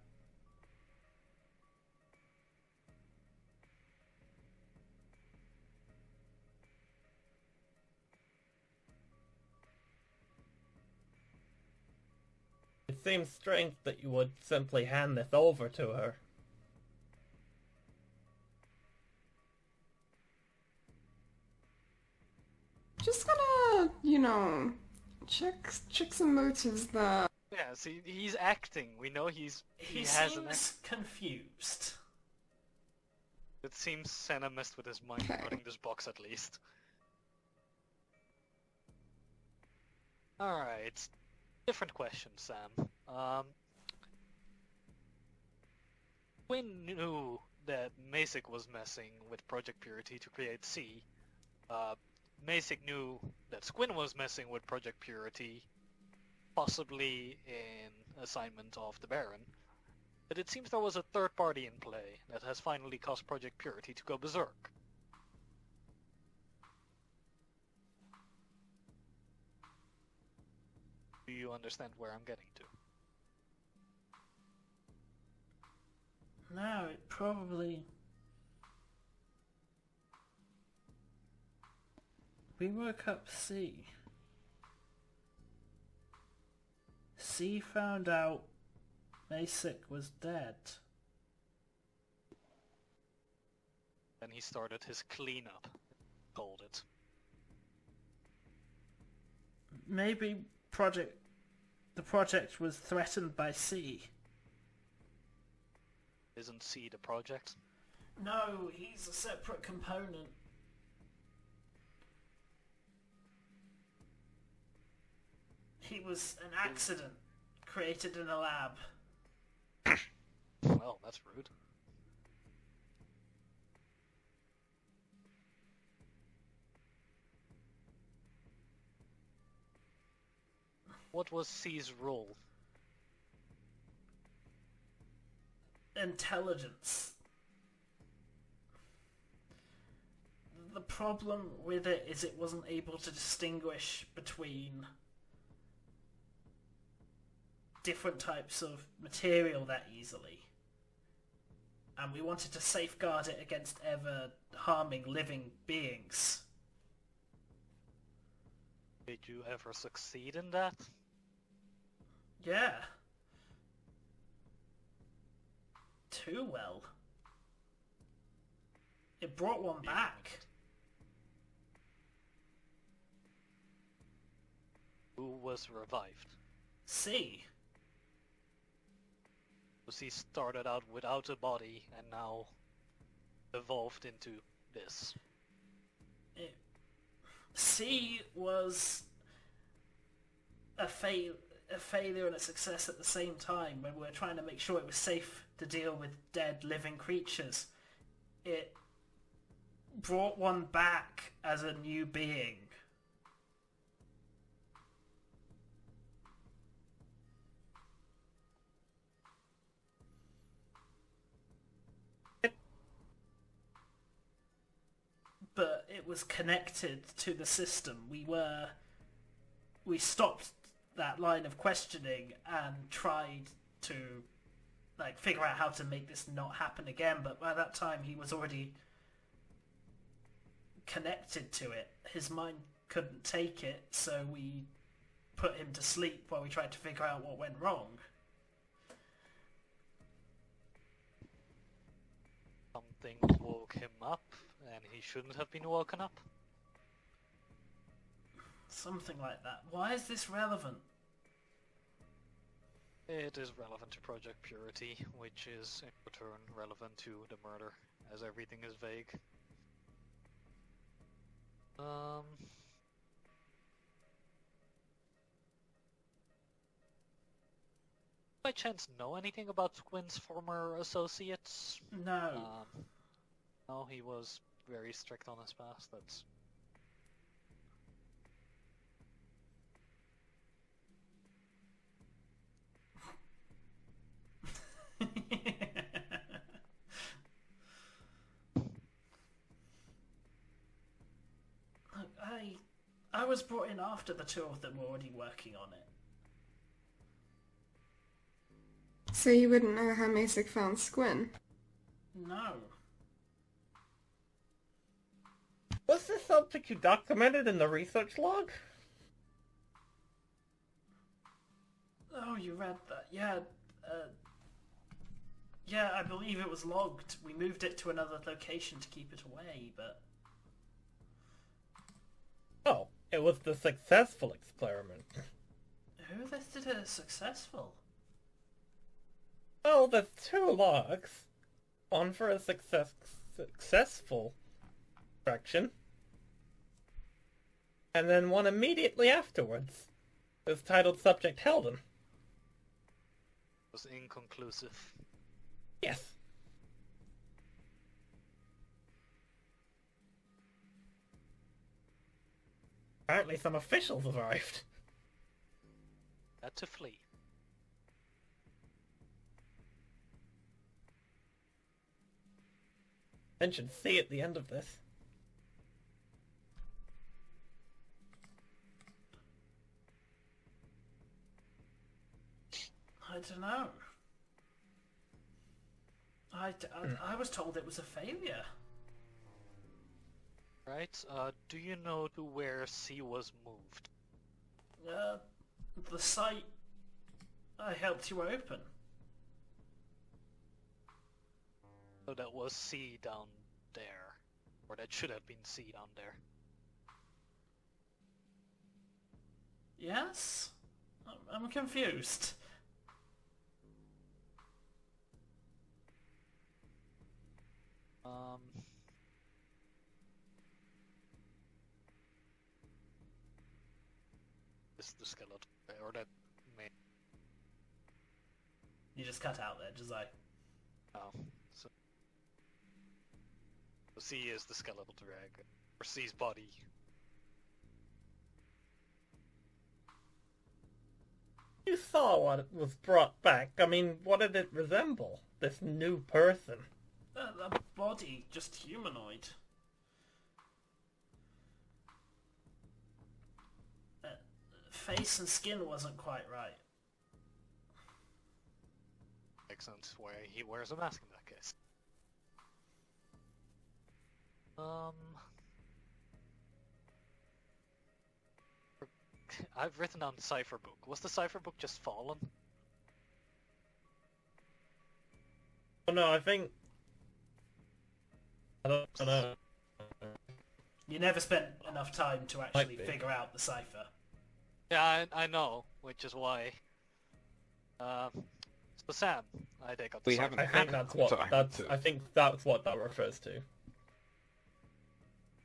It seems strange that you would simply hand this over to her. Just gotta, you know, check some motives there. Yeah, see, he's acting. We know he He has an seems confused. It seems Senna messed with his mind Okay. running this box at least. Alright. Different question, Sam. Quinn knew that Masek was messing with Project Purity to create C. Masek knew that Squin was messing with Project Purity, possibly in assignment of the Baron. But it seems there was a third party in play that has finally caused Project Purity to go berserk. Do you understand where I'm getting to? No, it probably... We woke up C. C found out Masek was dead. Then he started his cleanup, called it. Maybe the project was threatened by C. Isn't C the project? No, he's a separate component. He was an accident created in a lab. Well, that's rude. What was C's role? Intelligence. The problem with it is it wasn't able to distinguish between different types of material that easily. And we wanted to safeguard it against ever harming living beings. Did you ever succeed in that? Yeah. Too well. It brought one back. Who was revived? C. Was he started out without a body and now evolved into this? C was a failure and a success at the same time when we were trying to make sure it was safe to deal with dead living creatures. It brought one back as a new being. But it was connected to the system. We stopped that line of questioning and tried to figure out how to make this not happen again, but by that time he was already connected to it. His mind couldn't take it, so we put him to sleep while we tried to figure out what went wrong. Something woke him up, and he shouldn't have been woken up? Something like that. Why is this relevant? It is relevant to Project Purity, which is in return relevant to the murder, as everything is vague. Um. By chance know anything about Squin's former associates? No. No, he was very strict on his past. That's Look, I was brought in after the two of them were already working on it. So you wouldn't know how Masick found Squin? No. Was this something you documented in the research log? Oh, you read that? Yeah. Yeah, I believe it was logged. We moved it to another location to keep it away, but... Oh, it was the successful experiment. Who listed it as successful? Well, there's two logs. One for a successful fraction, and then one immediately afterwards. It's titled Subject Helden. was inconclusive. Yes. Apparently some officials arrived. Had to flee. Mention C at the end of this. I don't know. I was told it was a failure. Right. Do you know to where C was moved? The site I helped you open. So that was C down there, or that should have been C down there. Yes? I'm confused. This is the skeleton, or that may. You just cut out there, just like... Oh, so C is the skeletal drag, or C's body. You saw what was brought back. I mean, what did it resemble? This new person. The body, just humanoid. Face and skin wasn't quite right. Makes sense why he wears a mask in that case. I've written down the cipher book. Was the cipher book just fallen? Oh no, I think... I don't know. You never spent enough time to actually Might be. figure out the cipher. Yeah, I know, which is why. So Sam, I take out the We cipher. haven't I think that's what Time that's. to- I think that's what that refers to.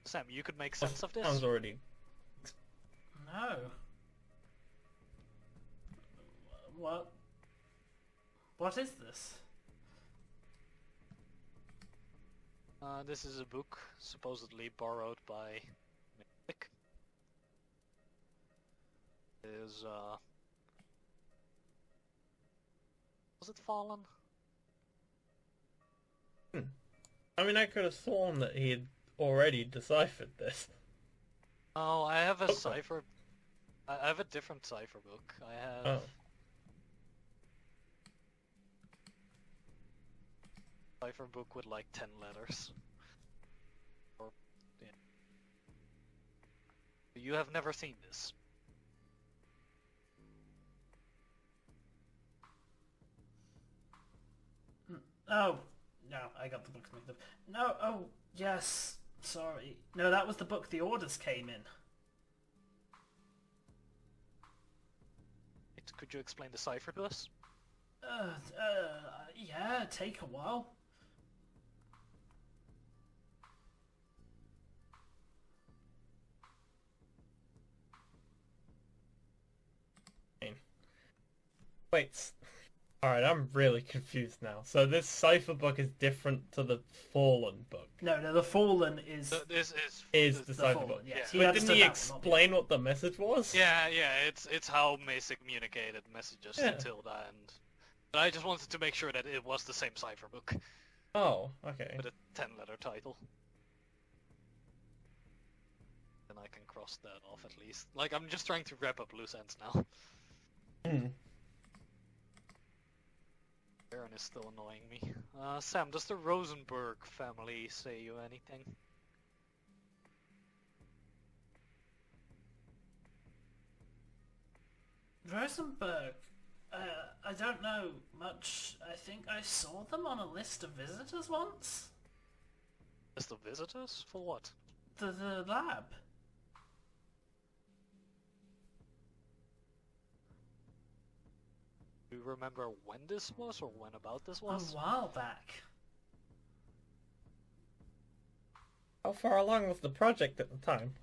Sam, you could make sense of this? Sounds already. No. What? What is this? This is a book supposedly borrowed by Mick. Is was it fallen? I mean, I could have sworn that he had already deciphered this. Oh, I have a Okay. cipher. I have a different cipher book. I have Oh. cipher book with like 10 letters. Or, yeah. You have never seen this. Oh, no, I got the books mixed up. No, oh, yes, sorry. No, that was the book the orders came in. Could you explain the cipher to us? Yeah, take a while. Wait. Alright, I'm really confused now. So this Cipher book is different to the Fallen book. No, the Fallen is This Is the Cipher Fallen, book. yes. But didn't understood he that one, explain what the message was? Yeah, it's how Mason communicated messages Yeah. to Tilda, and but I just wanted to make sure that it was the same cipher book Oh, okay. with a 10-letter title. Then I can cross that off at least. Like, I'm just trying to wrap up loose ends now. Hmm. Baron is still annoying me. Sam, does the Rosenberg family say you anything? Rosenberg, I don't know much. I think I saw them on a list of visitors once. List of visitors? For what? The lab. Do you remember when this was, or when about this A was? while back. How far along was the project at the time?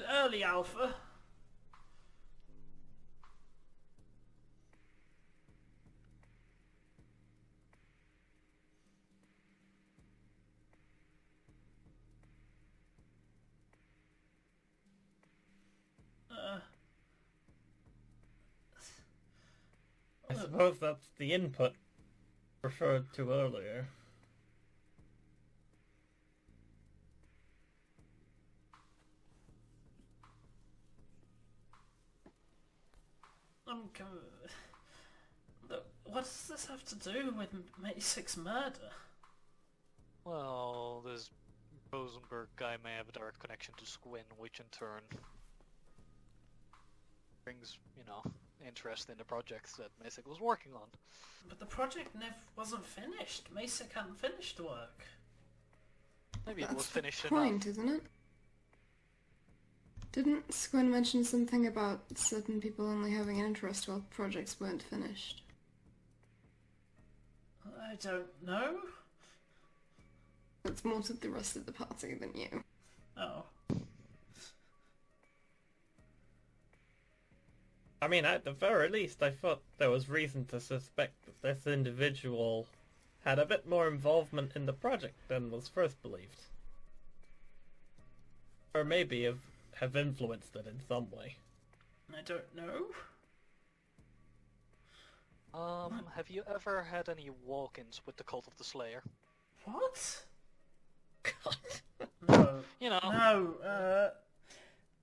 Early alpha. I suppose that's the input referred to earlier. Look, what does this have to do with Masic's murder? Well, this Rosenberg guy may have a direct connection to Squin, which in turn brings, interest in the projects that Masick was working on. But the project wasn't finished. Masick hadn't finished the work. Maybe it was That's the finished point, enough. isn't it? Didn't Squin mention something about certain people only having an interest while projects weren't finished? I don't know. That's more to the rest of the party than you. Oh. I mean, at the very least, I thought there was reason to suspect that this individual had a bit more involvement in the project than was first believed. Or maybe have influenced it in some way. I don't know. Have you ever had any walk-ins with the Cult of the Slayer? What? God. No. You know, No,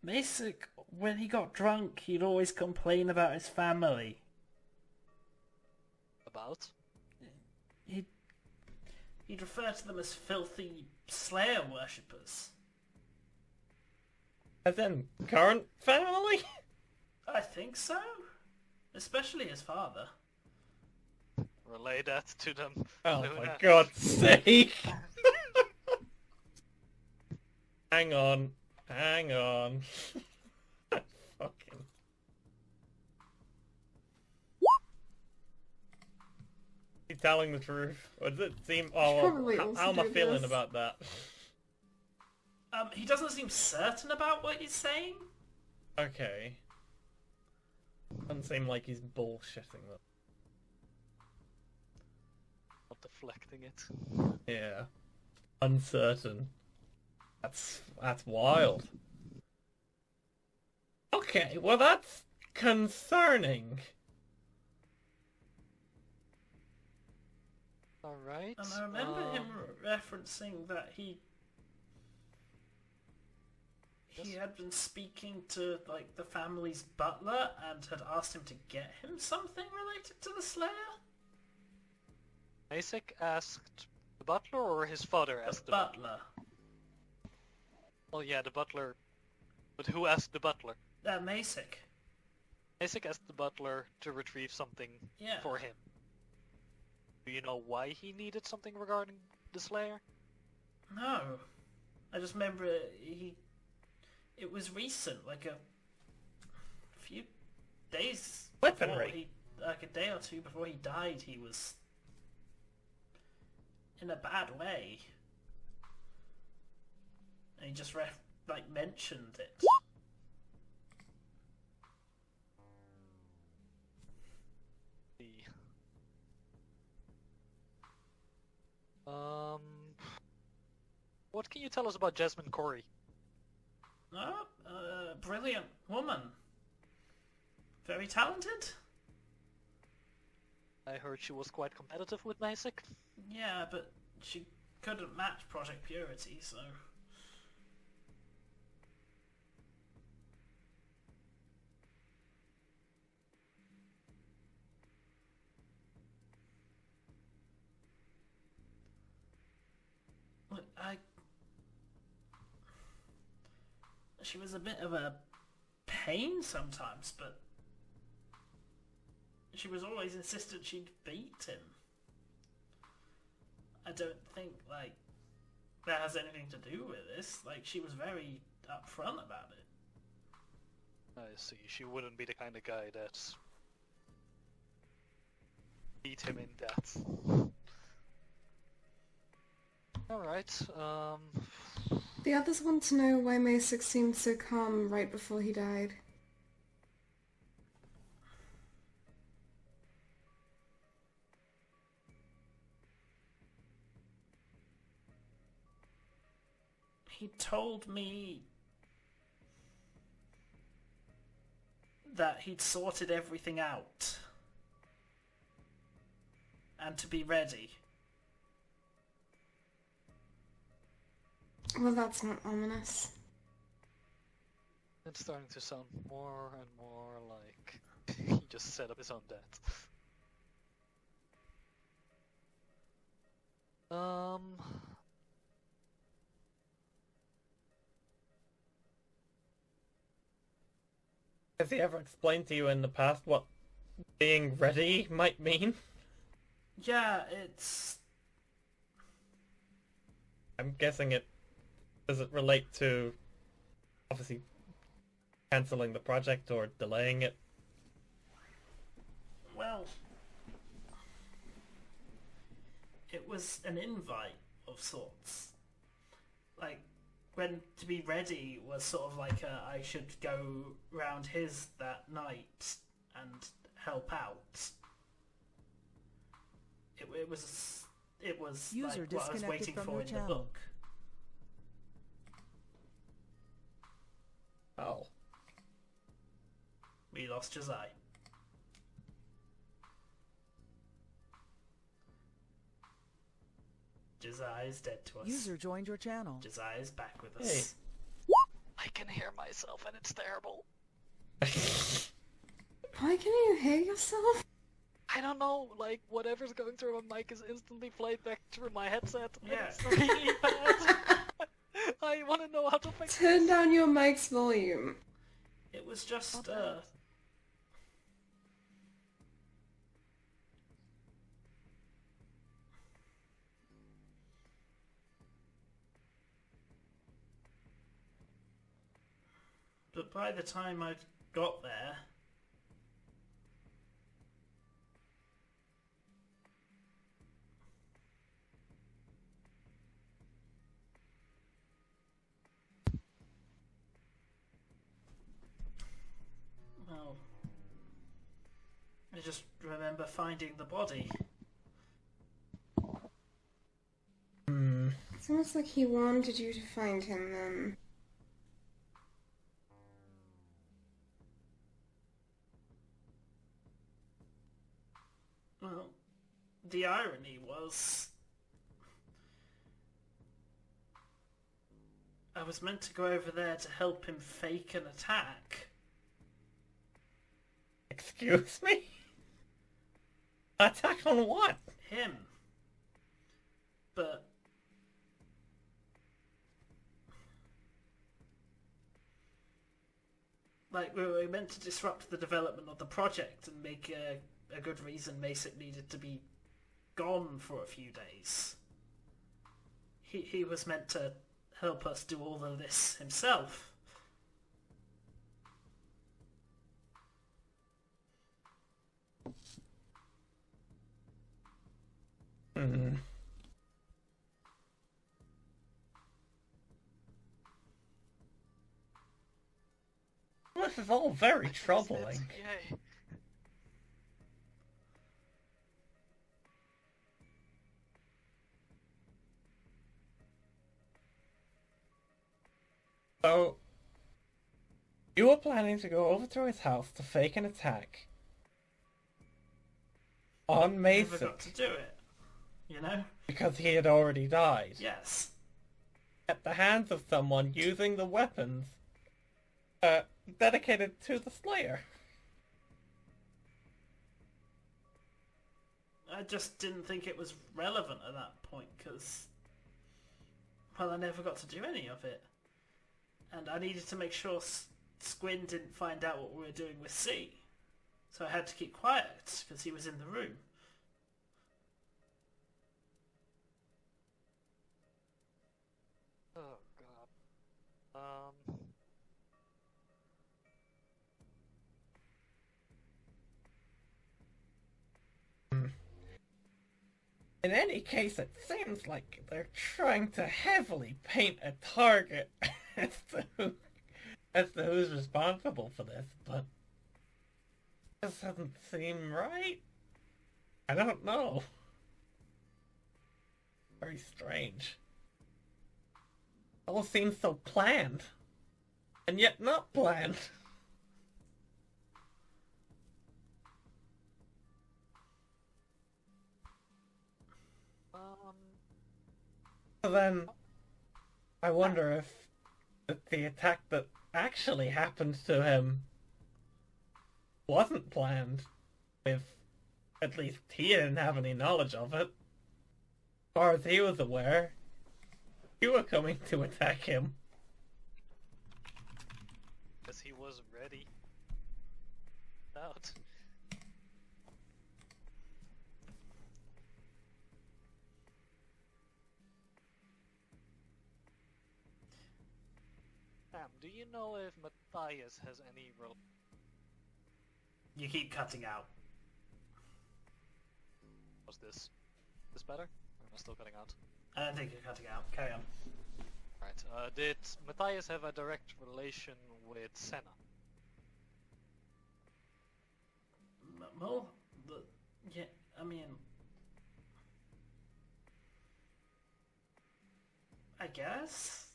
Masick, when he got drunk, he'd always complain about his family. about? He'd refer to them as filthy Slayer worshippers. As in, current family? I think so. Especially his father. Relay that to them. Oh Luna. my God's sake! Hang on. Fucking... He's telling the truth. What does it seem? Oh, probably well, also how am I do feeling this. about that? He doesn't seem certain about what he's saying. Okay. Doesn't seem like he's bullshitting them. Not deflecting it. Yeah. Uncertain. That's wild. Okay, well that's concerning. Alright. And I remember him referencing that he Yes. had been speaking to like the family's butler and had asked him to get him something related to the Slayer. Masick asked the butler, or his father The asked the butler. Oh yeah, the butler. But who asked the butler? Masick. Masick asked the butler to retrieve something Yeah. for him. Do you know why he needed something regarding the Slayer? No. I just remember it was recent, like a few days before Weaponry. like a day or two before he died, he was in a bad way. And he just mentioned it. What can you tell us about Jasmine Corey? Oh, brilliant woman. Very talented. I heard she was quite competitive with Basic. Yeah, but she couldn't match Project Purity, so... Look, she was a bit of a pain sometimes, but she was always insistent she'd beat him. I don't think, like, that has anything to do with this. Like, she was very upfront about it. I see. She wouldn't be the kind of guy that beat him in death. Alright, The others want to know why Masick seemed so calm right before he died. He told me that he'd sorted everything out and to be ready. Well, that's not ominous. it's starting to sound more and more like he just set up his own death. Has he ever explained to you in the past what being ready might mean? Yeah, it's... I'm guessing it... Does it relate to... obviously cancelling the project or delaying it? Well... It was an invite of sorts. Like, when to be ready was sort of like I should go round his that night and help out. It was User like what I was disconnected waiting from for your in channel. the book. Oh. We lost Josiah. Josiah is dead to us. User joined your channel. Josiah is back with Hey. us. I can hear myself and it's terrible. Why can you hear yourself? I don't know, like, whatever's going through my mic is instantly played back through my headset. And Yeah. it's really bad. I want to know how to fix Turn this. down your mic's volume. It was just Not bad. But by the time I got there, well, I just remember finding the body. Hmm. It's almost like he wanted you to find him then. Well, the irony was I was meant to go over there to help him fake an attack. Excuse me? Attack on what? Him. But like we were meant to disrupt the development of the project and make a good reason Masick needed to be gone for a few days. He was meant to help us do all of this himself. Hmm. This is all very troubling. Yay. So, you were planning to go over to his house to fake an attack on Never Masek got to do it. You know? because he had already died Yes. at the hands of someone using the weapons dedicated to the Slayer. I just didn't think it was relevant at that point, because, well, I never got to do any of it. And I needed to make sure Squin didn't find out what we were doing with C. So I had to keep quiet, because he was in the room. Oh god. In any case, it seems like they're trying to heavily paint a target as to who's responsible for this, but this doesn't seem right. I don't know. Very strange. It all seems so planned, and yet not planned. So then, I wonder if the attack that actually happened to him wasn't planned, if at least he didn't have any knowledge of it. As far as he was aware, you were coming to attack him. Because he was ready. Out. Sam, do you know if Matthias has any role? You keep cutting out. Was this better? Or am I still cutting out? I don't think you're cutting out. Carry on. Right. Did Matthias have a direct relation with Senna? Well, yeah, I mean, I guess.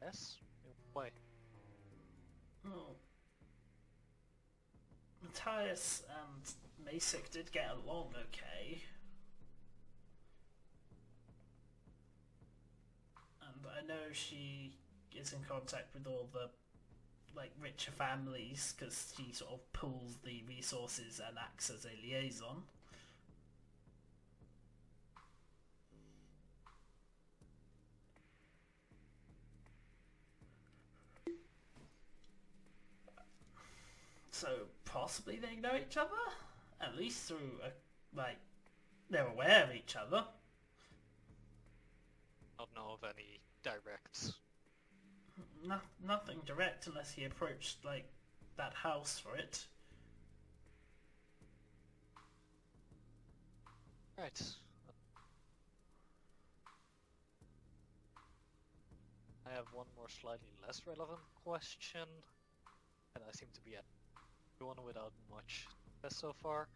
Yes? Why? Well, Matthias and Masek did get along okay. And I know she is in contact with all the richer families, because she sort of pulls the resources and acts as a liaison. So possibly they know each other, at least through they're aware of each other. Don't know of any directs. Nothing direct unless he approached that house for it. Right. I have one more slightly less relevant question, and I seem to be at one without much success so far.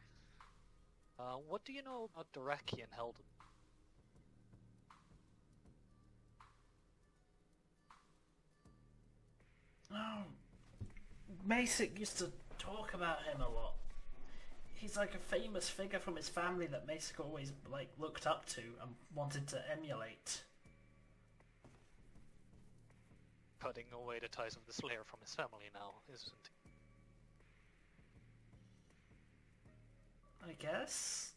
What do you know about Doraki and Helden? Oh, Masek used to talk about him a lot. He's like a famous figure from his family that Masek always looked up to and wanted to emulate. Cutting away the ties of the Slayer from his family now, isn't he? I guess.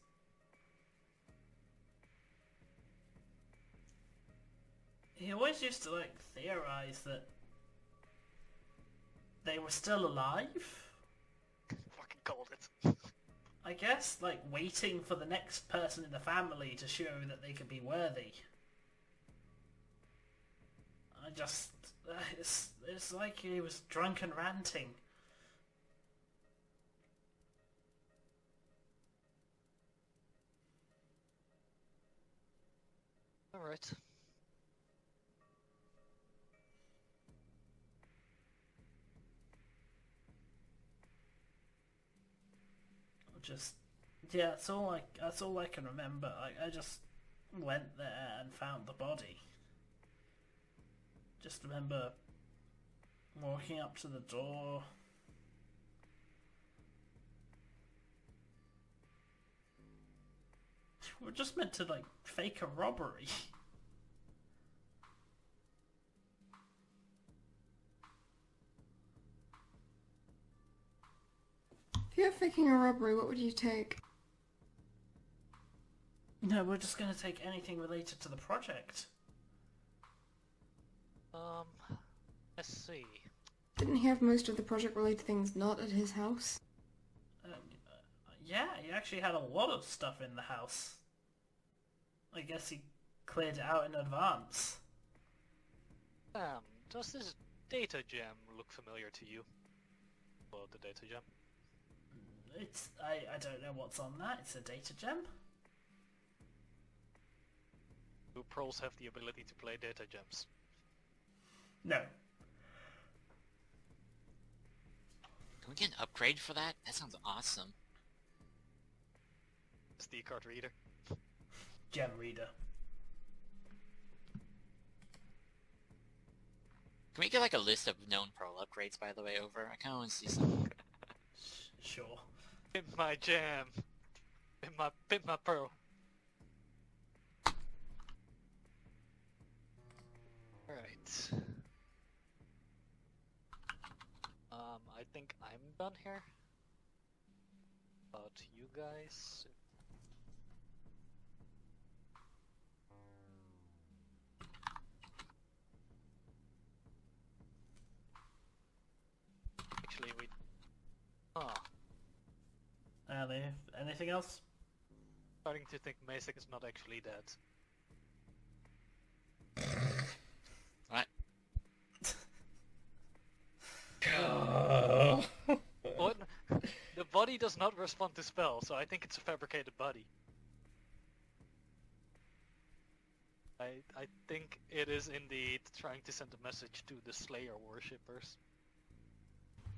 He always used to theorize that they were still alive. Fucking called it. I guess, waiting for the next person in the family to show that they could be worthy. I just... it's like he was drunk and ranting. Alright. Just... yeah, that's all I can remember. I just went there and found the body. Just remember walking up to the door. We're just meant to, like, fake a robbery. If you're faking a robbery, what would you take? No, we're just gonna take anything related to the project. Let's see. Didn't he have most of the project-related things not at his house? Yeah, he actually had a lot of stuff in the house. I guess he cleared it out in advance. Does this data gem look familiar to you? Well, the data gem. I don't know what's on that. It's a data gem? Do pros have the ability to play data gems? No. Can we get an upgrade for that? That sounds awesome. SD card reader. Gem reader. Can we get like a list of known Pearl upgrades, by the way, over? I kind of want to see some. Sure. Pimp my gem. Pimp my pearl. Alright. I think I'm done here. About you guys. Actually, we... Oh, Anything else? starting to think Masek is not actually dead. What? What? The body does not respond to spells, so I think it's a fabricated body. I think it is indeed trying to send a message to the Slayer worshippers.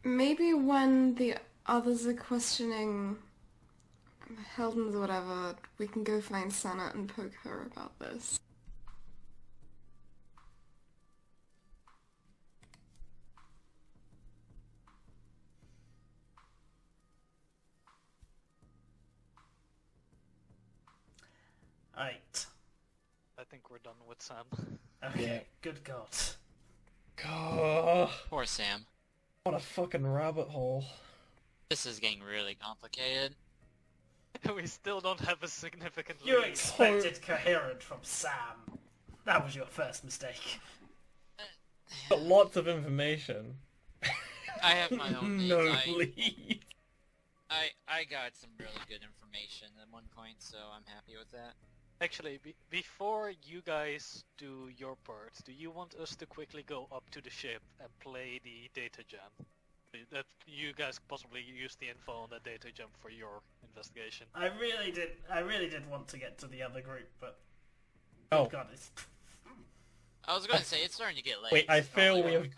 Maybe when the others are questioning Heldens or whatever, we can go find Sana and poke her about this. Right. I think we're done with Sam. Okay, Yeah. good God. God, Poor Sam. what a fucking rabbit hole. This is getting really complicated. We still don't have a significant You lead. expected coherent from Sam. That was your first mistake. But lots of information. I have my own needs. No lead. I got some really good information at one point, so I'm happy with that. Actually, before you guys do your part, do you want us to quickly go up to the ship and play the data gem? That you guys possibly use the info on that data gem for your investigation. I really did want to get to the other group, but Oh, God, it's... I was gonna say it's starting to get late. wait, I It's probably feel we gonna have be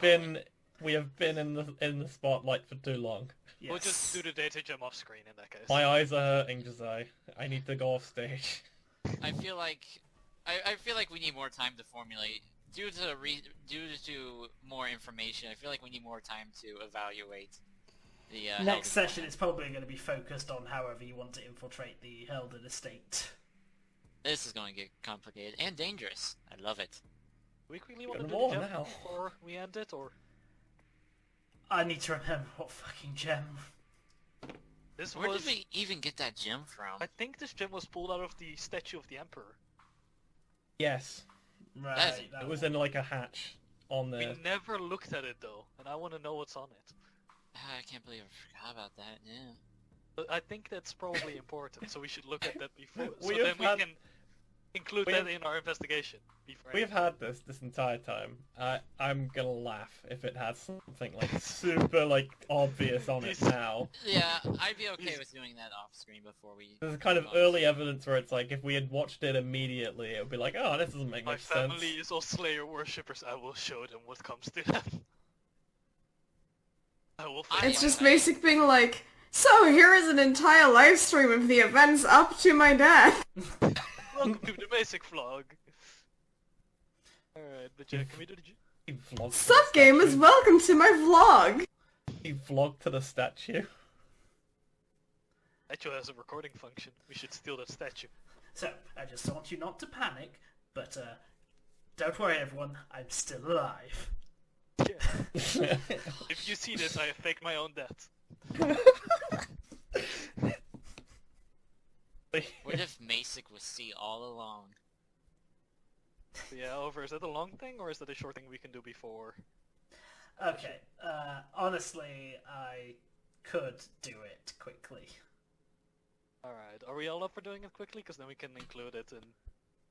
calling. been in the spotlight for too long. Yes. We'll just do the data gem off screen in that case. My eyes are hurting, Josiah. I need to go off stage. I feel like we need more time to formulate. Due to more information, I feel like we need more time to evaluate the Next Helden session plan. is probably going to be focused on however you want to infiltrate the Helden estate. This is going to get complicated and dangerous. I love it. We quickly want to Got do more the gem now. before we end it, or I need to remember what fucking gem. this Where was? did we even get that gem from? I think this gem was pulled out of the statue of the Emperor. Yes, Right, That's- that it was one. in like a hatch on We there. never looked at it though, and I want to know what's on it. I can't believe I forgot about that. Yeah. But I think that's probably important, so we should look at that before, so We then have we had- can include we that have- in our investigation. Before We've had this entire time. I'm gonna laugh if it has something like super like obvious on it This- now. Yeah, I'd be okay These- with doing that off screen before we. There's kind of move on. early evidence where it's like if we had watched it immediately, it would be like, oh, this doesn't make My much sense. family is all Slayer worshippers. I will show them what comes to them. I will. I- find It's my just family. basic being like, so here is an entire live stream of the events up to my death. Welcome to the basic vlog. Alright, but yeah, can we do the He vlogged. Sup gamers, welcome to my vlog! He vlogged to the statue. Statue has a recording function. We should steal that statue. So, I just want you not to panic, but don't worry everyone, I'm still alive. Yeah. If you see this, I have faked my own death. What if Masic was C all along? Yeah, over. Is that a long thing, or is that a short thing we can do before? Okay, honestly, I could do it quickly. Alright, are we all up for doing it quickly? Because then we can include it in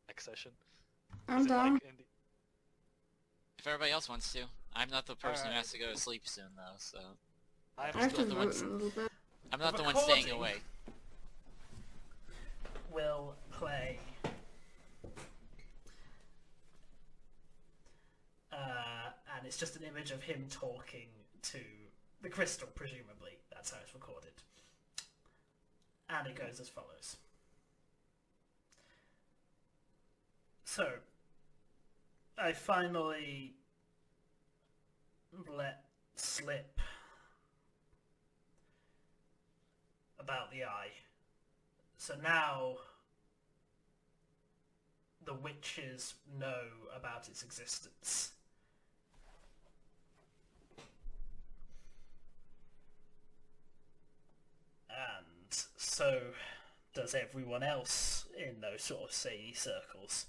next session. I'm Is it, down. like, in the... If everybody else wants to. I'm not the person who Alright. has to go to sleep soon, though, so... I have to still the vote ones- in a little bit. I'm not the one Recording. staying away. We'll play... and it's just an image of him talking to the crystal, presumably. That's how it's recorded. And it goes as follows. So, I finally let slip about the eye. So now the witches know about its existence. And so does everyone else in those sort of shady circles.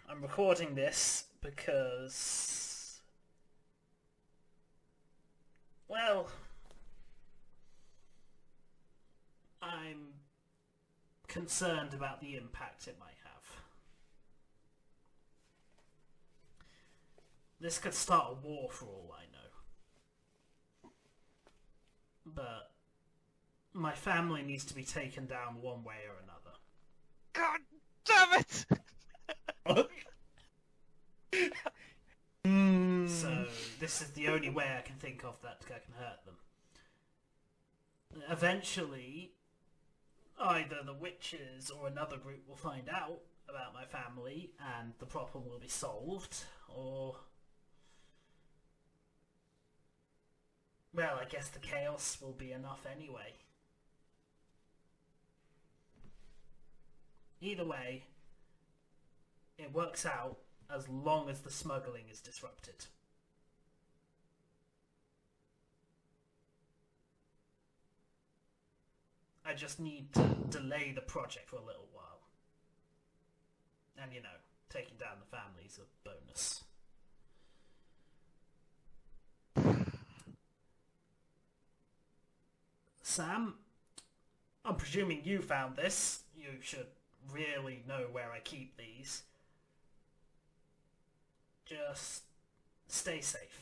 I'm recording this because, well, I'm concerned about the impact it might have. This could start a war for all I know. But my family needs to be taken down one way or another. God damn it! So this is the only way I can think of that I can hurt them. Eventually, either the witches or another group will find out about my family and the problem will be solved, or... well, I guess the chaos will be enough anyway. Either way, it works out as long as the smuggling is disrupted. I just need to delay the project for a little while. And, you know, taking down the family's a bonus. Sam, I'm presuming you found this. You should really know where I keep these. Just stay safe.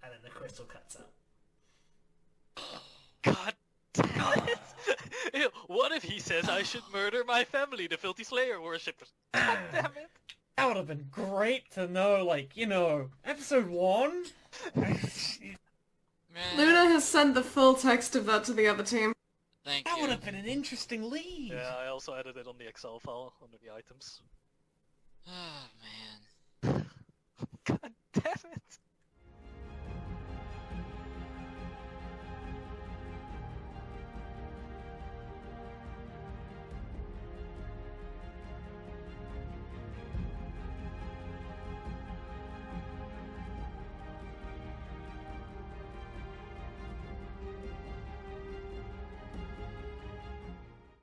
And then the crystal cuts out. God damn it! Ew, what if he says I should murder my family, the filthy slayer worshippers? God damn it! That would have been great to know, like, you know, episode 1? Man, Luna has sent the full text of that to the other team. thank That you. would have been an interesting lead. Yeah, I also added it on the Excel file under the items. Oh, man. God damn it!